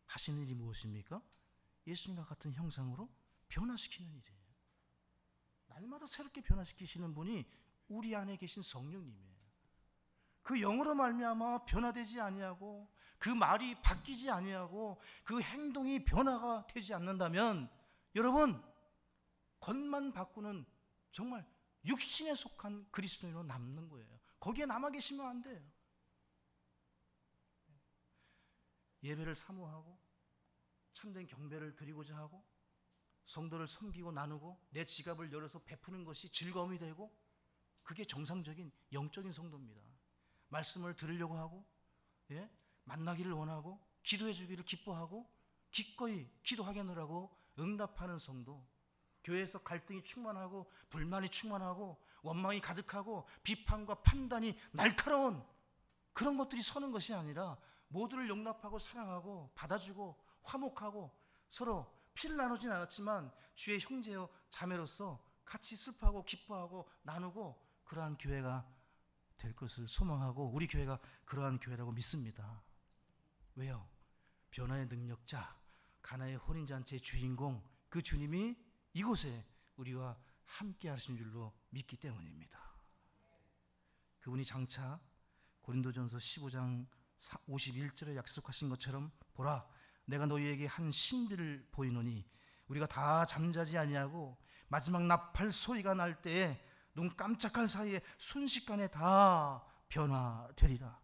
하시는 일이 무엇입니까? 예수님과 같은 형상으로 변화시키는 일이에요. 날마다 새롭게 변화시키시는 분이 우리 안에 계신 성령님이에요. 그 영으로 말미암아 변화되지 아니하고 그 말이 바뀌지 아니하고 그 행동이 변화가 되지 않는다면 여러분 겉만 바꾸는 정말 육신에 속한 그리스도인으로 남는 거예요. 거기에 남아 계시면 안 돼요. 예배를 사모하고 참된 경배를 드리고자 하고 성도를 섬기고 나누고 내 지갑을 열어서 베푸는 것이 즐거움이 되고 그게 정상적인 영적인 성도입니다. 말씀을 들으려고 하고 만나기를 원하고 기도해 주기를 기뻐하고 기꺼이 기도하겠노라고 응답하는 성도, 교회에서 갈등이 충만하고 불만이 충만하고 원망이 가득하고 비판과 판단이 날카로운 그런 것들이 서는 것이 아니라 모두를 용납하고 사랑하고 받아주고 화목하고 서로 피를 나누진 않았지만 주의 형제요 자매로서 같이 슬퍼하고 기뻐하고 나누고 그러한 교회가 될 것을 소망하고 우리 교회가 그러한 교회라고 믿습니다. 왜요? 변화의 능력자, 가나의 혼인잔치의 주인공 그 주님이 이곳에 우리와 함께 하신 줄로 믿기 때문입니다. 그분이 장차 고린도전서 15장 51절에 약속하신 것처럼 보라 내가 너희에게 한 신비를 보이노니 우리가 다 잠자지 아니하고 마지막 나팔 소리가 날 때에 눈 깜짝할 사이에 순식간에 다 변화되리라.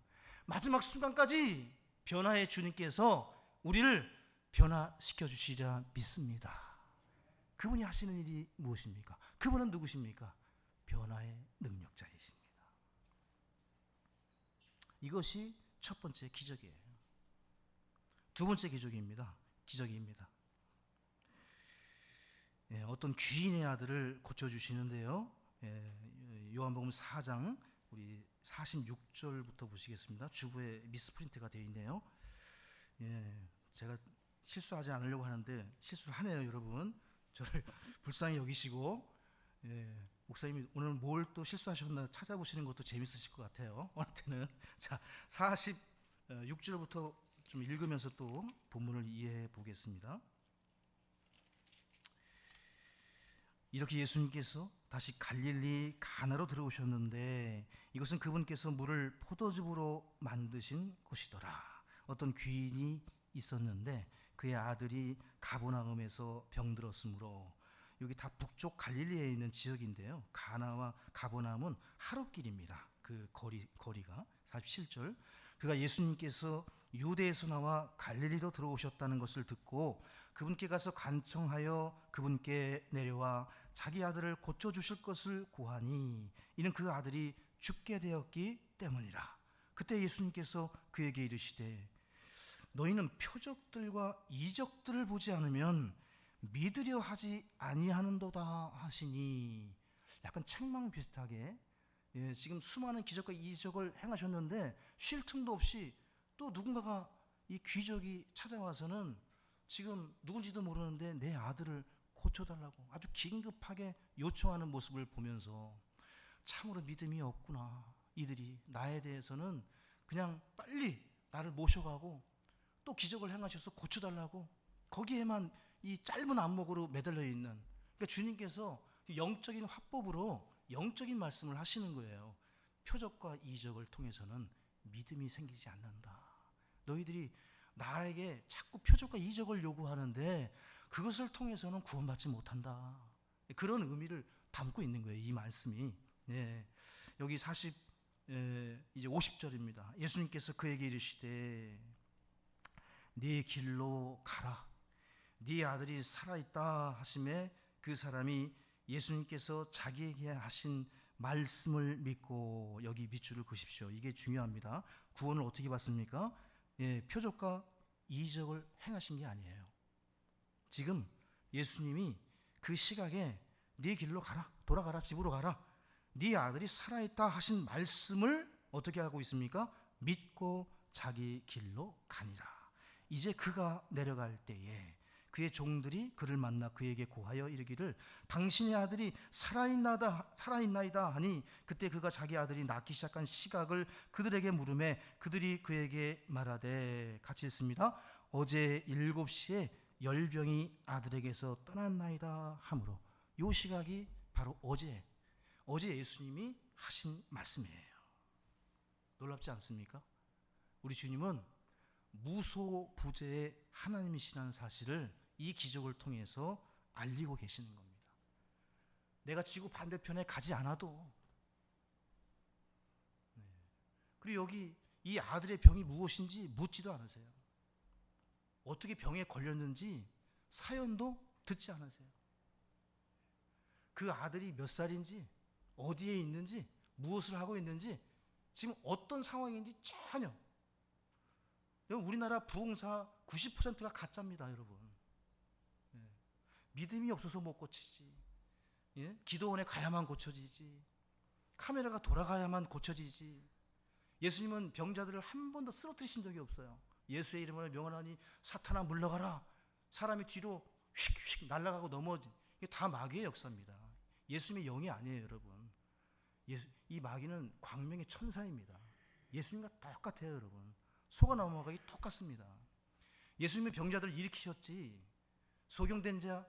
마지막 순간까지 변화의 주님께서 우리를 변화시켜 주시리라 믿습니다. 그분이 하시는 일이 무엇입니까? 그분은 누구십니까? 변화의 능력자이십니다. 이것이 첫 번째 기적이에요. 두 번째 기적입니다. 어떤 귀인의 아들을 고쳐주시는데요. 요한복음 4장 우리 46절부터 보시겠습니다. 주부의 미스프린트가 되어 있네요. 제가 실수하지 않으려고 하는데 실수를 하네요. 여러분 저를 불쌍히 여기시고 목사님이 오늘 뭘 또 실수하셨나 찾아보시는 것도 재밌으실 것 같아요. 오늘은 자 46절부터 좀 읽으면서 또 본문을 이해해 보겠습니다. 이렇게 예수님께서 다시 갈릴리 가나로 들어오셨는데 이것은 그분께서 물을 포도즙으로 만드신 곳이더라. 어떤 귀인이 있었는데 그의 아들이 가버나움에서 병들었으므로 여기 다 북쪽 갈릴리에 있는 지역인데요. 가나와 가버나움은 하루길입니다. 그 거리가 47절 그가 예수님께서 유대에서 나와 갈릴리로 들어오셨다는 것을 듣고 그분께 가서 간청하여 그분께 내려와 자기 아들을 고쳐주실 것을 구하니 이는 그 아들이 죽게 되었기 때문이라. 그때 예수님께서 그에게 이르시되 너희는 표적들과 이적들을 보지 않으면 믿으려 하지 아니하는도다 하시니 약간 책망 비슷하게 지금 수많은 기적과 이적을 행하셨는데 쉴 틈도 없이 또 누군가가 이 귀족이 찾아와서는 지금 누군지도 모르는데 내 아들을 고쳐달라고 아주 긴급하게 요청하는 모습을 보면서 참으로 믿음이 없구나. 이들이 나에 대해서는 그냥 빨리 나를 모셔가고 또 기적을 행하셔서 고쳐달라고 거기에만 이 짧은 안목으로 매달려 있는 그러니까 주님께서 영적인 화법으로 영적인 말씀을 하시는 거예요. 표적과 이적을 통해서는 믿음이 생기지 않는다. 너희들이 나에게 자꾸 표적과 이적을 요구하는데 그것을 통해서는 구원받지 못한다. 그런 의미를 담고 있는 거예요. 이 말씀이. 여기 이제 50절입니다. 예수님께서 그에게 이르시되 네 길로 가라. 네 아들이 살아있다 하심에 그 사람이 예수님께서 자기에게 하신 말씀을 믿고 여기 밑줄을 그으십시오. 이게 중요합니다. 구원을 어떻게 받습니까? 표적과 이적을 행하신 게 아니에요. 지금 예수님이 그 시각에 네 길로 가라, 돌아가라, 집으로 가라. 네 아들이 살아있다 하신 말씀을 어떻게 하고 있습니까? 믿고 자기 길로 가니라. 이제 그가 내려갈 때에 그의 종들이 그를 만나 그에게 고하여 이르기를 당신의 아들이 살아있나이다 하니 그때 그가 자기 아들이 낳기 시작한 시각을 그들에게 물으매 그들이 그에게 말하되 같이 읽습니다. 어제 7시에 열병이 아들에게서 떠났나이다 하므로 요 시각이 바로 어제 예수님이 하신 말씀이에요. 놀랍지 않습니까? 우리 주님은 무소부재의 하나님이시라는 사실을 이 기적을 통해서 알리고 계시는 겁니다. 내가 지구 반대편에 가지 않아도, 그리고 여기 이 아들의 병이 무엇인지 묻지도 않으세요. 어떻게 병에 걸렸는지 사연도 듣지 않으세요. 그 아들이 몇 살인지, 어디에 있는지, 무엇을 하고 있는지, 지금 어떤 상황인지 전혀. 여러분, 우리나라 부흥사 90%가 가짜입니다, 여러분. 믿음이 없어서 못 고치지. 기도원에 가야만 고쳐지지. 카메라가 돌아가야만 고쳐지지. 예수님은 병자들을 한 번도 쓰러뜨리신 적이 없어요. 예수의 이름을 명하니 사탄아 물러가라. 사람이 뒤로 휙휙 날아가고 넘어지. 이게 다 마귀의 역사입니다. 예수님의 영이 아니에요, 여러분. 이 마귀는 광명의 천사입니다. 예수님과 똑같아요, 여러분. 속아 넘어가기 똑같습니다. 예수님이 병자들을 일으키셨지, 소경된 자,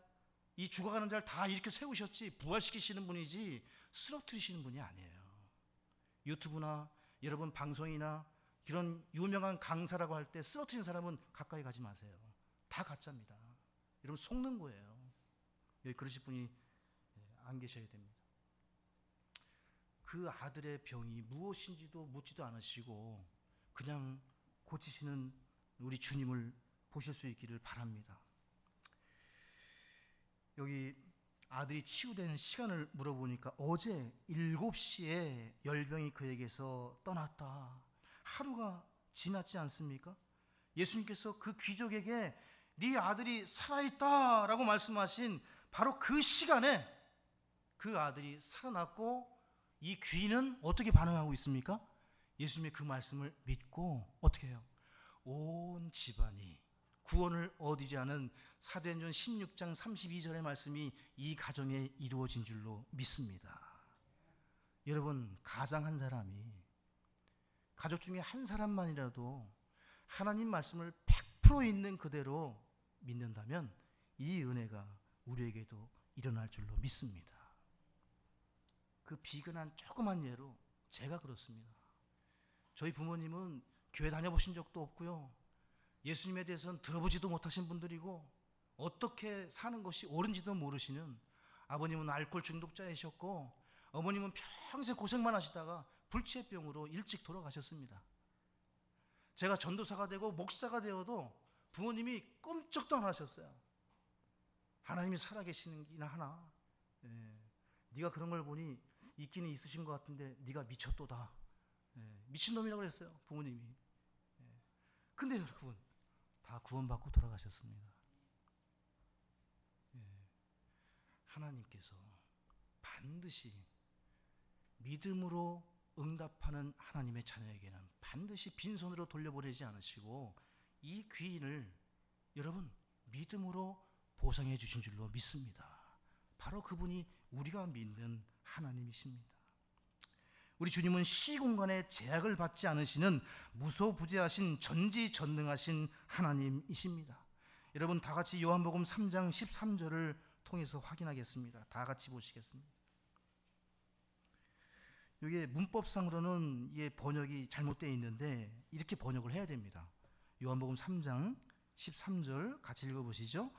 이 죽어가는 자를 다 일으켜 세우셨지, 부활시키시는 분이지 쓰러뜨리시는 분이 아니에요. 유튜브나 여러분 방송이나 이런 유명한 강사라고 할 때 쓰러뜨리는 사람은 가까이 가지 마세요. 다 가짜입니다. 여러분 속는 거예요. 여기 그러실 분이 안 계셔야 됩니다. 그 아들의 병이 무엇인지도 묻지도 않으시고 그냥 고치시는 우리 주님을 보실 수 있기를 바랍니다. 여기 아들이 치유되는 시간을 물어보니까 어제 7시에 열병이 그에게서 떠났다. 하루가 지났지 않습니까? 예수님께서 그 귀족에게 네 아들이 살아있다라고 말씀하신 바로 그 시간에 그 아들이 살아났고, 이 귀인은 어떻게 반응하고 있습니까? 예수님의 그 말씀을 믿고 어떻게 해요? 온 집안이 구원을 얻지 않은 사도행전 16장 32절의 말씀이 이 가정에 이루어진 줄로 믿습니다. 여러분, 가장 한 사람이, 가족 중에 한 사람만이라도 하나님 말씀을 100% 있는 그대로 믿는다면 이 은혜가 우리에게도 일어날 줄로 믿습니다. 그 비근한 조그만 예로 제가 그렇습니다. 저희 부모님은 교회 다녀보신 적도 없고요, 예수님에 대해서는 들어보지도 못하신 분들이고, 어떻게 사는 것이 옳은지도 모르시는, 아버님은 알코올 중독자이셨고 어머님은 평생 고생만 하시다가 불치병으로 일찍 돌아가셨습니다. 제가 전도사가 되고 목사가 되어도 부모님이 꿈쩍도 안 하셨어요. 하나님이 살아계시는기나 하나, 네가 그런 걸 보니 있기는 있으신 것 같은데 네가 미쳤도다. 미친놈이라고 그랬어요, 부모님이. 근데 여러분, 다 구원받고 돌아가셨습니다. 하나님께서 반드시 믿음으로 응답하는 하나님의 자녀에게는 반드시 빈손으로 돌려보내지 않으시고 이 귀인을 여러분 믿음으로 보상해 주신 줄로 믿습니다. 바로 그분이 우리가 믿는 하나님이십니다. 우리 주님은 시공간에 제약을 받지 않으시는 무소부재하신 전지전능하신 하나님이십니다. 여러분 다 같이 요한복음 3장 13절을 통해서 확인하겠습니다. 다 같이 보시겠습니다. 이게 문법상으로는 이게 번역이 잘못되어 있는데 이렇게 번역을 해야 됩니다. 요한복음 3장 13절 같이 읽어보시죠.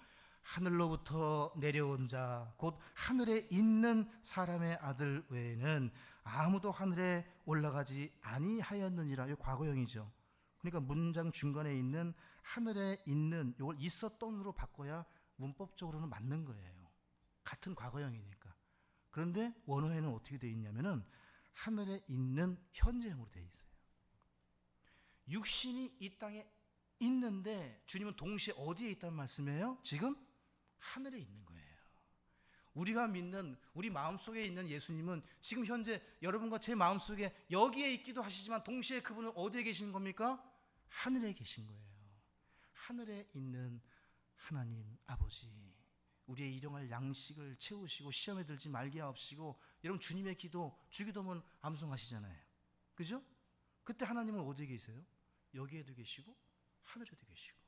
하늘로부터 내려온 자 곧 하늘에 있는 사람의 아들 외에는 아무도 하늘에 올라가지 아니하였느니라. 이 과거형이죠. 그러니까 문장 중간에 있는 하늘에 있는 이걸 있었던으로 바꿔야 문법적으로는 맞는 거예요. 같은 과거형이니까. 그런데 원어에는 어떻게 되어 있냐면은 하늘에 있는 현재형으로 되어 있어요. 육신이 이 땅에 있는데 주님은 동시에 어디에 있다는 말씀이에요? 지금 하늘에 있는 거예요. 우리가 믿는 우리 마음속에 있는 예수님은 지금 현재 여러분과 제 마음속에 여기에 있기도 하시지만 동시에 그분은 어디에 계신 겁니까? 하늘에 계신 거예요. 하늘에 있는 하나님 아버지, 우리의 일용할 양식을 채우시고 시험에 들지 말게 하옵시고. 여러분 주님의 기도, 주기도문 암송하시잖아요. 그죠? 그때 하나님은 어디에 계세요? 여기에도 계시고 하늘에도 계시고.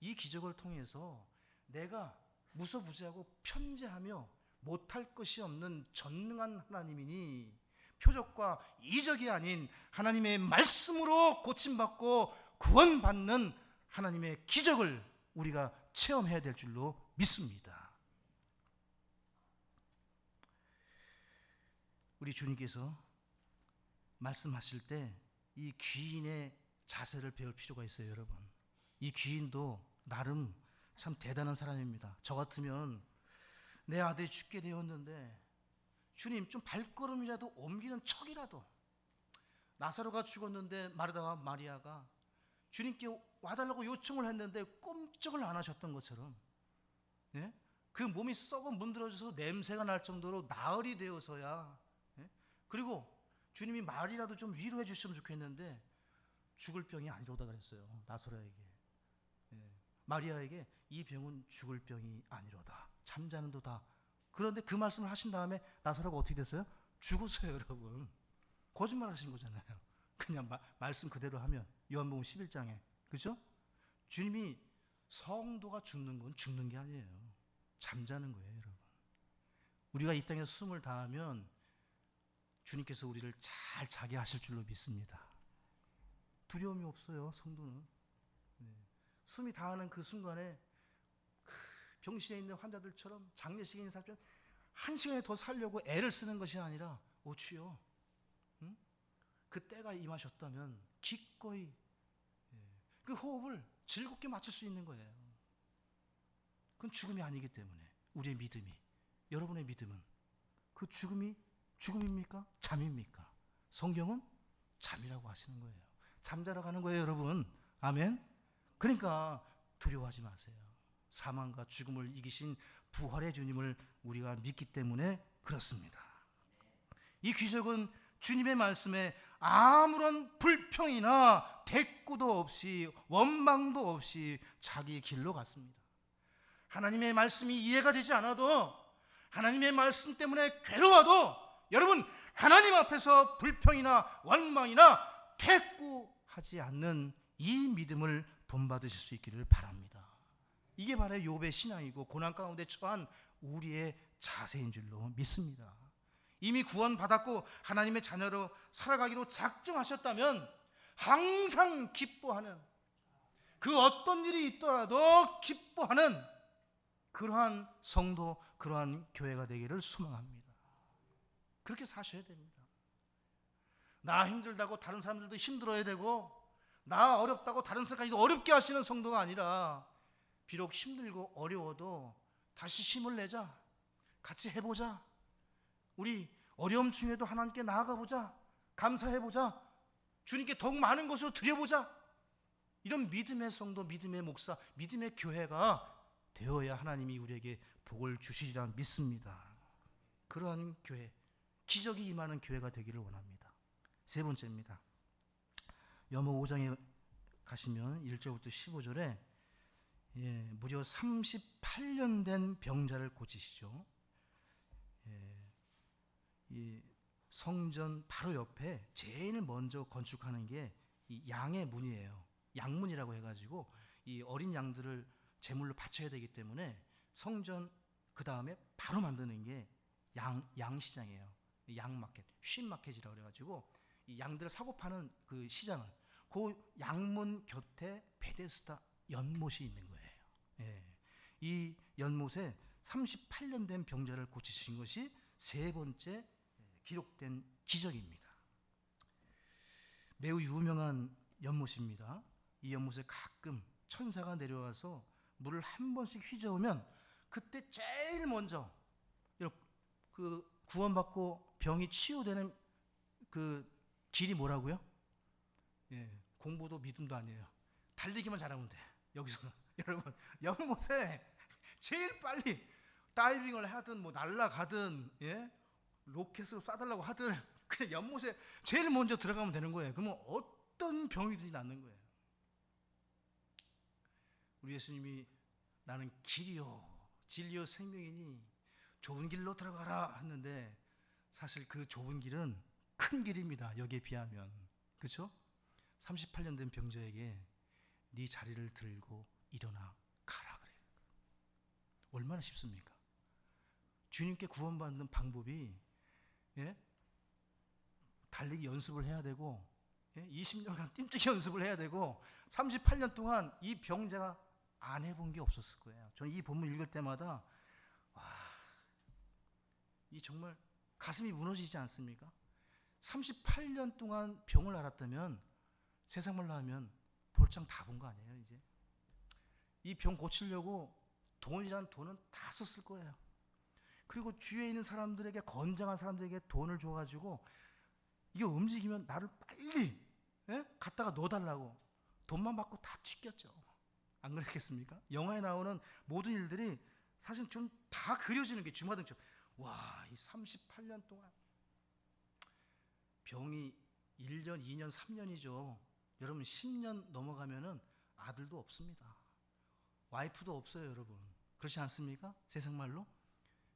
이 기적을 통해서 내가 무소부지하고 편재하며 못할 것이 없는 전능한 하나님이니 표적과 이적이 아닌 하나님의 말씀으로 고침받고 구원받는 하나님의 기적을 우리가 체험해야 될 줄로 믿습니다. 우리 주님께서 말씀하실 때 이 귀인의 자세를 배울 필요가 있어요, 여러분. 이 귀인도 나름 참 대단한 사람입니다. 저 같으면 내 아들이 죽게 되었는데 주님 좀 발걸음이라도 옮기는 척이라도, 나사로가 죽었는데 마르다와 마리아가 주님께 와달라고 요청을 했는데 꼼짝을 안 하셨던 것처럼, 예? 그 몸이 썩어 문드러져서 냄새가 날 정도로 나흘이 되어서야, 예? 그리고 주님이 말이라도 좀 위로해 주셨으면 좋겠는데 죽을 병이 아니로다 그랬어요, 나사로에게. 예. 마리아에게 이 병은 죽을 병이 아니로다, 잠자는도다. 그런데 그 말씀을 하신 다음에 나사로가 어떻게 됐어요? 죽었어요, 여러분. 거짓말 하신 거잖아요. 그냥 말씀 그대로 하면 요한복음 11장에, 그렇죠? 주님이 성도가 죽는 건 죽는 게 아니에요. 잠자는 거예요, 여러분. 우리가 이 땅에 숨을 다하면 주님께서 우리를 잘 자게 하실 줄로 믿습니다. 두려움이 없어요, 성도는. 숨이 다하는 그 순간에 병실에 있는 환자들처럼, 장례식에 있는 사람처럼 한 시간에 더 살려고 애를 쓰는 것이 아니라, 오 주여, 응? 그 때가 임하셨다면 기꺼이 그 호흡을 즐겁게 맞출 수 있는 거예요. 그건 죽음이 아니기 때문에. 우리의 믿음이, 여러분의 믿음은 그 죽음이 죽음입니까? 잠입니까? 성경은 잠이라고 하시는 거예요. 잠자러 가는 거예요, 여러분. 아멘. 그러니까 두려워하지 마세요. 사망과 죽음을 이기신 부활의 주님을 우리가 믿기 때문에 그렇습니다. 이 기적은 주님의 말씀에 아무런 불평이나 대꾸도 없이 원망도 없이 자기 길로 갔습니다. 하나님의 말씀이 이해가 되지 않아도, 하나님의 말씀 때문에 괴로워도 여러분, 하나님 앞에서 불평이나 원망이나 대꾸하지 않는 이 믿음을 본받으실 수 있기를 바랍니다. 이게 바로 욥의 신앙이고 고난 가운데 처한 우리의 자세인 줄로 믿습니다. 이미 구원받았고 하나님의 자녀로 살아가기로 작정하셨다면 항상 기뻐하는, 그 어떤 일이 있더라도 기뻐하는 그러한 성도, 그러한 교회가 되기를 소망합니다. 그렇게 사셔야 됩니다. 나 힘들다고 다른 사람들도 힘들어야 되고, 나 어렵다고 다른 사람까지도 어렵게 하시는 성도가 아니라, 비록 힘들고 어려워도 다시 힘을 내자, 같이 해보자, 우리 어려움 중에도 하나님께 나아가보자, 감사해보자, 주님께 더욱 많은 것으로 드려보자, 이런 믿음의 성도, 믿음의 목사, 믿음의 교회가 되어야 하나님이 우리에게 복을 주시리라 믿습니다. 그러한 교회, 기적이 임하는 교회가 되기를 원합니다. 세 번째입니다. 염호 5장에 가시면 1절부터 15절에 무려 38년 된 병자를 고치시죠. 이 성전 바로 옆에 제일 먼저 건축하는 게 이 양의 문이에요. 양문이라고 해가지고 이 어린 양들을 제물로 바쳐야 되기 때문에 성전 그 다음에 바로 만드는 게 양시장이에요. 양마켓, 쉰마켓이라고 그래가지고 이 양들을 사고 파는 그 시장을, 그 양문 곁에 베데스다 연못이 있는 거예요. 이 연못에 38년 된 병자를 고치신 것이 세 번째 기록된 기적입니다. 매우 유명한 연못입니다. 이 연못에 가끔 천사가 내려와서 물을 한 번씩 휘저으면 그때 제일 먼저 그 구원받고 병이 치유되는 그 길이 뭐라고요? 공부도 믿음도 아니에요. 달리기만 잘하면 돼. 여기서는 여러분, 연못에 제일 빨리 다이빙을 하든 뭐 날아가든 로켓으로 쏴달라고 하든 그냥 연못에 제일 먼저 들어가면 되는 거예요. 그러면 어떤 병이든지 낫는 거예요. 우리 예수님이 나는 길이요 진리요 생명이니 좁은 길로 들어가라 했는데, 사실 그 좁은 길은 큰 길입니다. 여기에 비하면. 그렇죠? 38년 된 병자에게 네 자리를 들고 일어나 가라 그래요. 얼마나 쉽습니까? 주님께 구원받는 방법이, 예? 달리기 연습을 해야 되고, 예? 20년간 뜀뛰기 연습을 해야 되고, 38년 동안 이 병자가 안 해본 게 없었을 거예요. 저는 이 본문 읽을 때마다 이 정말 가슴이 무너지지 않습니까? 38년 동안 병을 앓았다면, 세상 말로 하면 볼장 다 본 거 아니에요, 이제? 이 병 고치려고 돈이란 돈은 다 썼을 거예요. 그리고 주위에 있는 사람들에게, 건장한 사람들에게 돈을 줘가지고 이게 움직이면 나를 빨리, 예? 갖다가 넣어달라고 돈만 받고 다 튀겼죠. 안 그렇겠습니까? 영화에 나오는 모든 일들이 사실 좀 다 그려지는 게 주마등처럼. 와, 이 38년 동안 병이 1년, 2년, 3년이죠. 여러분 10년 넘어가면은 아들도 없습니다. 와이프도 없어요, 여러분. 그렇지 않습니까? 세상 말로.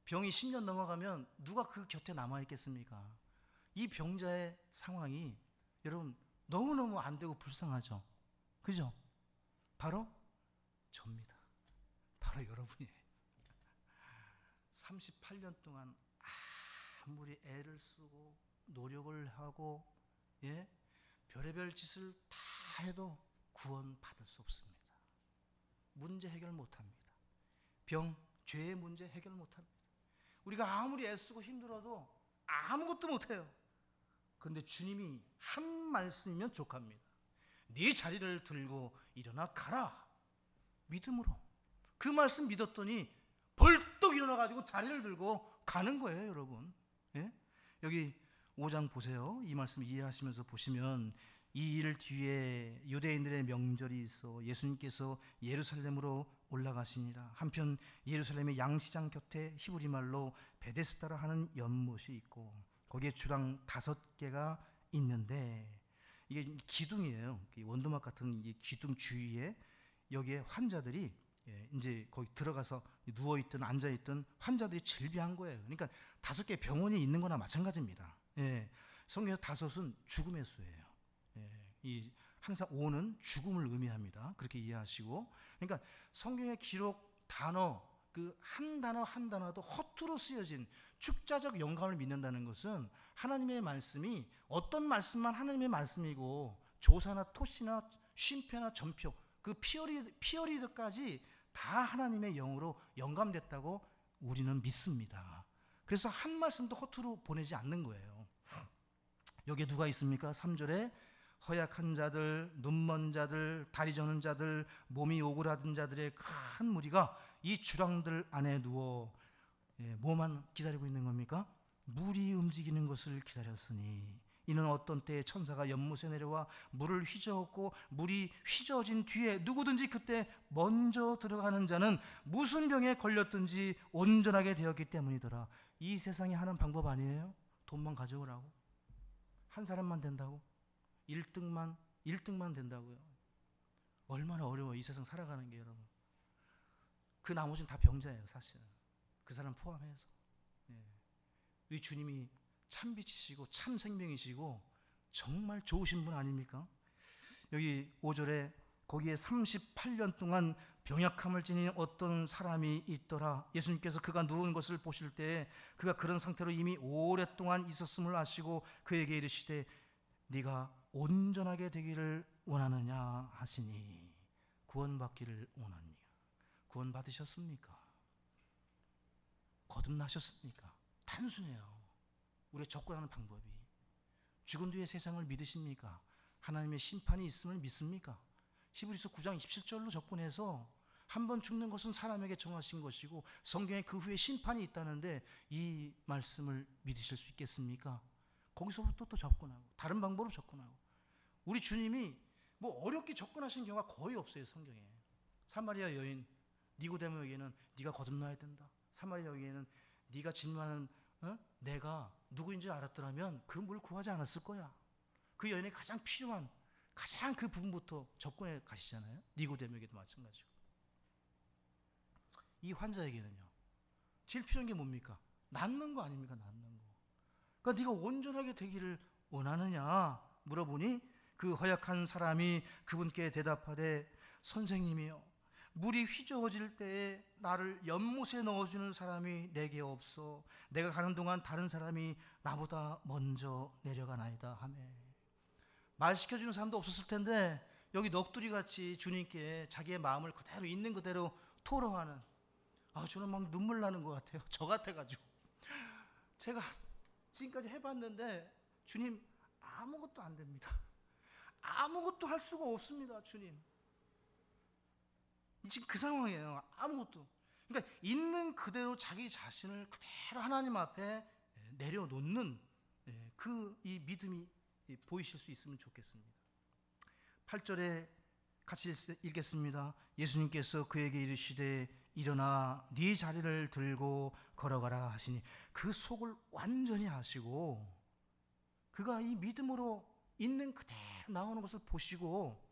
병이 10년 넘어가면 누가 그 곁에 남아 있겠습니까? 이 병자의 상황이 여러분 너무너무 안 되고 불쌍하죠. 그죠? 바로 접니다. 바로 여러분이에요. 38년 동안 아무리 애를 쓰고 노력을 하고, 예? 별의별 짓을 다 해도 구원받을 수 없습니다. 문제 해결 못합니다. 병, 죄의 문제 해결 못합니다. 우리가 아무리 애쓰고 힘들어도 아무것도 못해요. 그런데 주님이 한 말씀이면 족합니다. 네 자리를 들고 일어나 가라. 믿음으로. 그 말씀 믿었더니 벌떡 일어나가지고 자리를 들고 가는 거예요, 여러분. 예? 여기 5장 보세요. 이 말씀 이해하시면서 보시면, 이 일 뒤에 유대인들의 명절이 있어 예수님께서 예루살렘으로 올라가시니라. 한편 예루살렘의 양시장 곁에 히브리 말로 베데스다라 하는 연못이 있고, 거기에 주랑 5개가 있는데, 이게 기둥이에요. 원두막 같은 이 기둥 주위에 여기에 환자들이, 이제 거기 들어가서 누워있든 앉아있든 환자들이 질비한 거예요. 그러니까 5개 병원이 있는 거나 마찬가지입니다. 성경에서 5은 죽음의 수예요. 이 항상 5는 죽음을 의미합니다. 그렇게 이해하시고, 그러니까 성경의 기록 단어, 그 한 단어 한 단어도 허투루 쓰여진 축자적 영감을 믿는다는 것은 하나님의 말씀이 어떤 말씀만 하나님의 말씀이고, 조사나 토시나 쉼표나 전표, 그 피어리드까지 다 하나님의 영으로 영감됐다고 우리는 믿습니다. 그래서 한 말씀도 허투루 보내지 않는 거예요. 여기에 누가 있습니까? 3절에 허약한 자들, 눈먼 자들, 다리 저는 자들, 몸이 오그라든 자들의 큰 무리가 이 주랑들 안에 누워, 뭐만 기다리고 있는 겁니까? 물이 움직이는 것을 기다렸으니, 이는 어떤 때에 천사가 연못에 내려와 물을 휘저었고, 물이 휘저어진 뒤에 누구든지 그때 먼저 들어가는 자는 무슨 병에 걸렸든지 온전하게 되었기 때문이더라. 이 세상에 하는 방법 아니에요? 돈만 가져오라고? 한 사람만 된다고? 1등만 된다고요? 얼마나 어려워 이 세상 살아가는 게, 여러분. 그 나머지는 다 병자예요, 사실은. 그 사람 포함해서. 우리 주님이 참 빛이시고 참 생명이시고 정말 좋으신 분 아닙니까? 여기 5절에 거기에 38년 동안 병약함을 지닌 어떤 사람이 있더라. 예수님께서 그가 누운 것을 보실 때 그가 그런 상태로 이미 오랫동안 있었음을 아시고 그에게 이르시되 네가 온전하게 되기를 원하느냐 하시니, 구원받기를 원하느냐. 구원받으셨습니까? 거듭나셨습니까? 단순해요. 우리가 접근하는 방법이. 죽은 뒤에 세상을 믿으십니까? 하나님의 심판이 있음을 믿습니까? 히브리서 9장 27절로 접근해서 한 번 죽는 것은 사람에게 정하신 것이고 성경에 그 후에 심판이 있다는데 이 말씀을 믿으실 수 있겠습니까? 거기서부터 또 접근하고 다른 방법으로 접근하고. 우리 주님이 뭐 어렵게 접근하신 경우가 거의 없어요, 성경에. 사마리아 여인 니고데모에게는 네가 거듭나야 된다. 사마리아 여인에게는 네가 진노하는 내가 누구인지 알았더라면 그 물을 구하지 않았을 거야. 그 여인의 가장 필요한 가장 그 부분부터 접근해 가시잖아요. 니고데모에게도 마찬가지고. 이 환자에게는요, 제일 필요한 게 뭡니까? 낫는 거 아닙니까? 낫는 거. 그러니까 네가 온전하게 되기를 원하느냐 물어보니 그 허약한 사람이 그분께 대답하되 선생님이요, 물이 휘저어질 때에 나를 연못에 넣어주는 사람이 내게 없어. 내가 가는 동안 다른 사람이 나보다 먼저 내려가나이다 하며. 말 시켜주는 사람도 없었을 텐데 여기 넋두리같이 주님께 자기의 마음을 그대로 있는 그대로 토로하는, 저는 막 눈물 나는 것 같아요. 저 같아가지고. 제가 지금까지 해봤는데 주님, 아무것도 안 됩니다. 아무것도 할 수가 없습니다. 주님, 지금 그 상황이에요. 아무것도. 그러니까 있는 그대로 자기 자신을 그대로 하나님 앞에 내려놓는 이 믿음이 보이실 수 있으면 좋겠습니다. 8절에 같이 읽겠습니다. 예수님께서 그에게 이르시되 일어나 네 자리를 들고 걸어가라 하시니, 그 속을 완전히 아시고 그가 이 믿음으로 있는 그대로 나오는 것을 보시고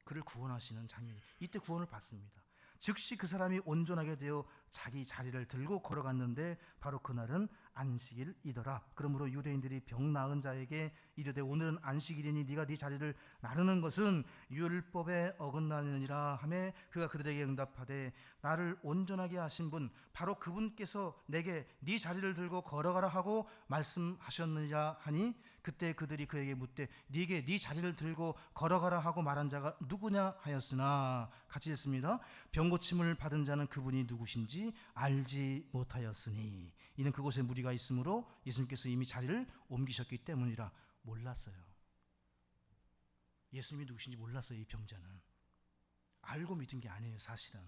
그를 구원하시는 장면이, 이때 구원을 받습니다. 즉시 그 사람이 온전하게 되어 자기 자리를 들고 걸어갔는데 바로 그날은 안식일이더라. 그러므로 유대인들이 병 나은 자에게 이르되 오늘은 안식일이니 네가 네 자리를 나르는 것은 율법에 어긋나느니라 하매 그가 그들에게 응답하되 나를 온전하게 하신 분 바로 그분께서 내게 네 자리를 들고 걸어가라 하고 말씀하셨느니라 하니, 그때 그들이 그에게 묻되 네게 네 자리를 들고 걸어가라 하고 말한 자가 누구냐 하였으나, 같이 읽습니다. 병 고침을 받은 자는 그분이 누구신지 알지 못하였으니, 이는 그곳에 무리가 있으므로 예수님께서 이미 자리를 옮기셨기 때문이라. 몰랐어요. 예수님이 누구신지 몰랐어요. 이 병자는 알고 믿은 게 아니에요, 사실은.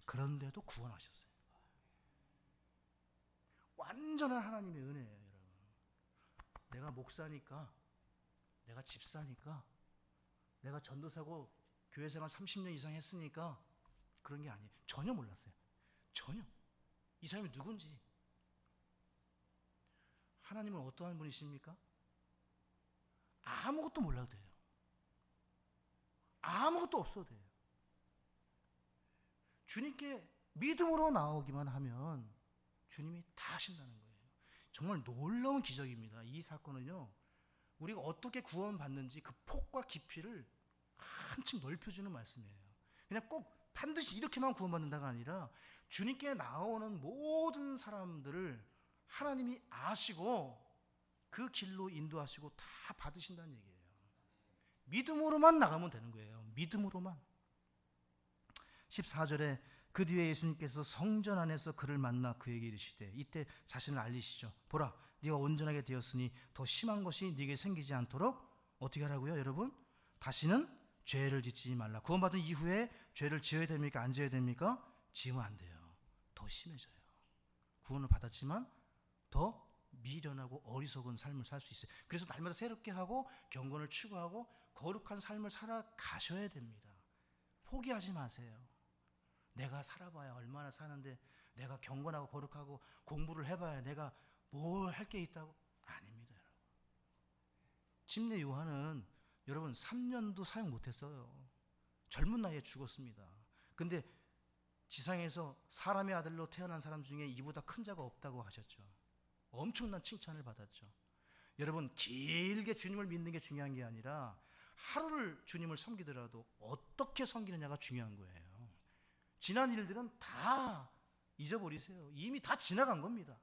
그런데도 구원하셨어요. 완전한 하나님의 은혜예요, 여러분. 내가 목사니까, 내가 집사니까, 내가 전도사고 교회생활 30년 이상 했으니까 그런 게 아니에요. 전혀 몰랐어요. 전혀. 이 사람이 누군지. 하나님은 어떠한 분이십니까? 아무것도 몰라도 돼요. 아무것도 없어도 돼요. 주님께 믿음으로 나오기만 하면 주님이 다 하신다는 거예요. 정말 놀라운 기적입니다. 이 사건은요, 우리가 어떻게 구원받는지 그 폭과 깊이를 한층 넓혀주는 말씀이에요. 그냥 꼭 반드시 이렇게만 구원받는다가 아니라 주님께 나오는 모든 사람들을 하나님이 아시고 그 길로 인도하시고 다 받으신다는 얘기예요. 믿음으로만 나가면 되는 거예요. 믿음으로만. 14절에 그 뒤에 예수님께서 성전 안에서 그를 만나 그에게 이르시되, 이때 자신을 알리시죠. 보라, 네가 온전하게 되었으니 더 심한 것이 네게 생기지 않도록 어떻게 하라고요, 여러분? 다시는 죄를 짓지 말라. 구원받은 이후에 죄를 지어야 됩니까? 안 지어야 됩니까? 지으면 안 돼요. 더 심해져요. 구원을 받았지만 더 미련하고 어리석은 삶을 살 수 있어요. 그래서 날마다 새롭게 하고 경건을 추구하고 거룩한 삶을 살아가셔야 됩니다. 포기하지 마세요. 내가 살아봐야 얼마나 사는데, 내가 경건하고 거룩하고 공부를 해봐야 내가 뭘 할 게 있다고? 아닙니다, 여러분. 침례 요한은 여러분 3년도 사용 못했어요. 젊은 나이에 죽었습니다. 근데 지상에서 사람의 아들로 태어난 사람 중에 이보다 큰 자가 없다고 하셨죠. 엄청난 칭찬을 받았죠. 여러분, 길게 주님을 믿는 게 중요한 게 아니라 하루를 주님을 섬기더라도 어떻게 섬기느냐가 중요한 거예요. 지난 일들은 다 잊어버리세요. 이미 다 지나간 겁니다.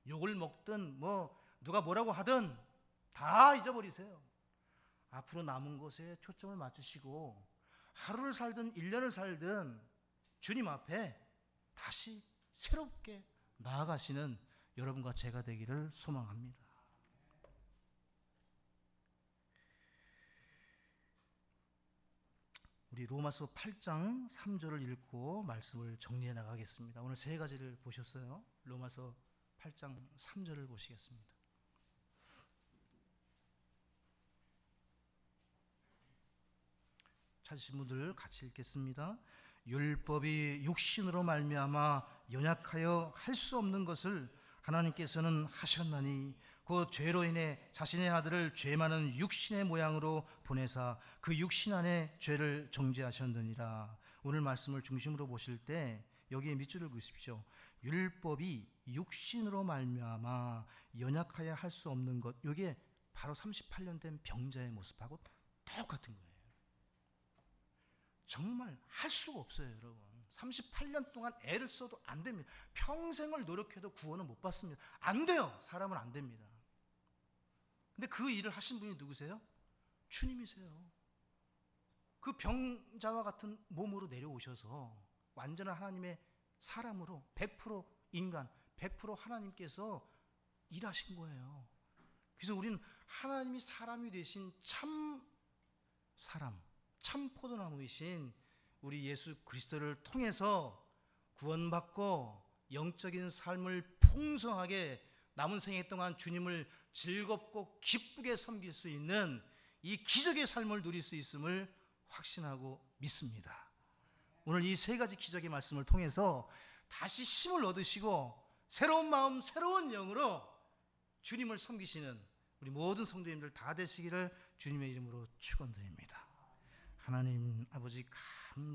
욕을 먹든 누가 뭐라고 하든 다 잊어버리세요. 앞으로 남은 것에 초점을 맞추시고 하루를 살든 1년을 살든 주님 앞에 다시 새롭게 나아가시는 여러분과 제가 되기를 소망합니다. 우리 로마서 8장 3절을 읽고 말씀을 정리해 나가겠습니다. 오늘 세 가지를 보셨어요. 로마서 8장 3절을 보시겠습니다. 찾으신 분들 같이 읽겠습니다. 율법이 육신으로 말미암아 연약하여 할 수 없는 것을 하나님께서는 하셨나니 그 죄로 인해 자신의 아들을 죄 많은 육신의 모양으로 보내사 그 육신 안에 죄를 정죄하셨느니라. 오늘 말씀을 중심으로 보실 때 여기에 밑줄을 그으십시오. 율법이 육신으로 말미암아 연약하여 할 수 없는 것, 이게 바로 38년 된 병자의 모습하고 똑같은 거예요. 정말 할 수가 없어요, 여러분. 38년 동안 애를 써도 안 됩니다. 평생을 노력해도 구원은 못 받습니다. 안 돼요. 사람은 안 됩니다. 근데 그 일을 하신 분이 누구세요? 주님이세요. 그 병자와 같은 몸으로 내려오셔서 완전한 하나님의 사람으로 100% 인간, 100% 하나님께서 일하신 거예요. 그래서 우리는 하나님이 사람이 되신 참 사람, 참 포도나무이신 우리 예수 그리스도를 통해서 구원받고 영적인 삶을 풍성하게 남은 생애 동안 주님을 즐겁고 기쁘게 섬길 수 있는 이 기적의 삶을 누릴 수 있음을 확신하고 믿습니다. 오늘 이 세 가지 기적의 말씀을 통해서 다시 힘을 얻으시고 새로운 마음, 새로운 영으로 주님을 섬기시는 우리 모든 성도님들 다 되시기를 주님의 이름으로 축원드립니다. 하나님 아버지 감사합니다.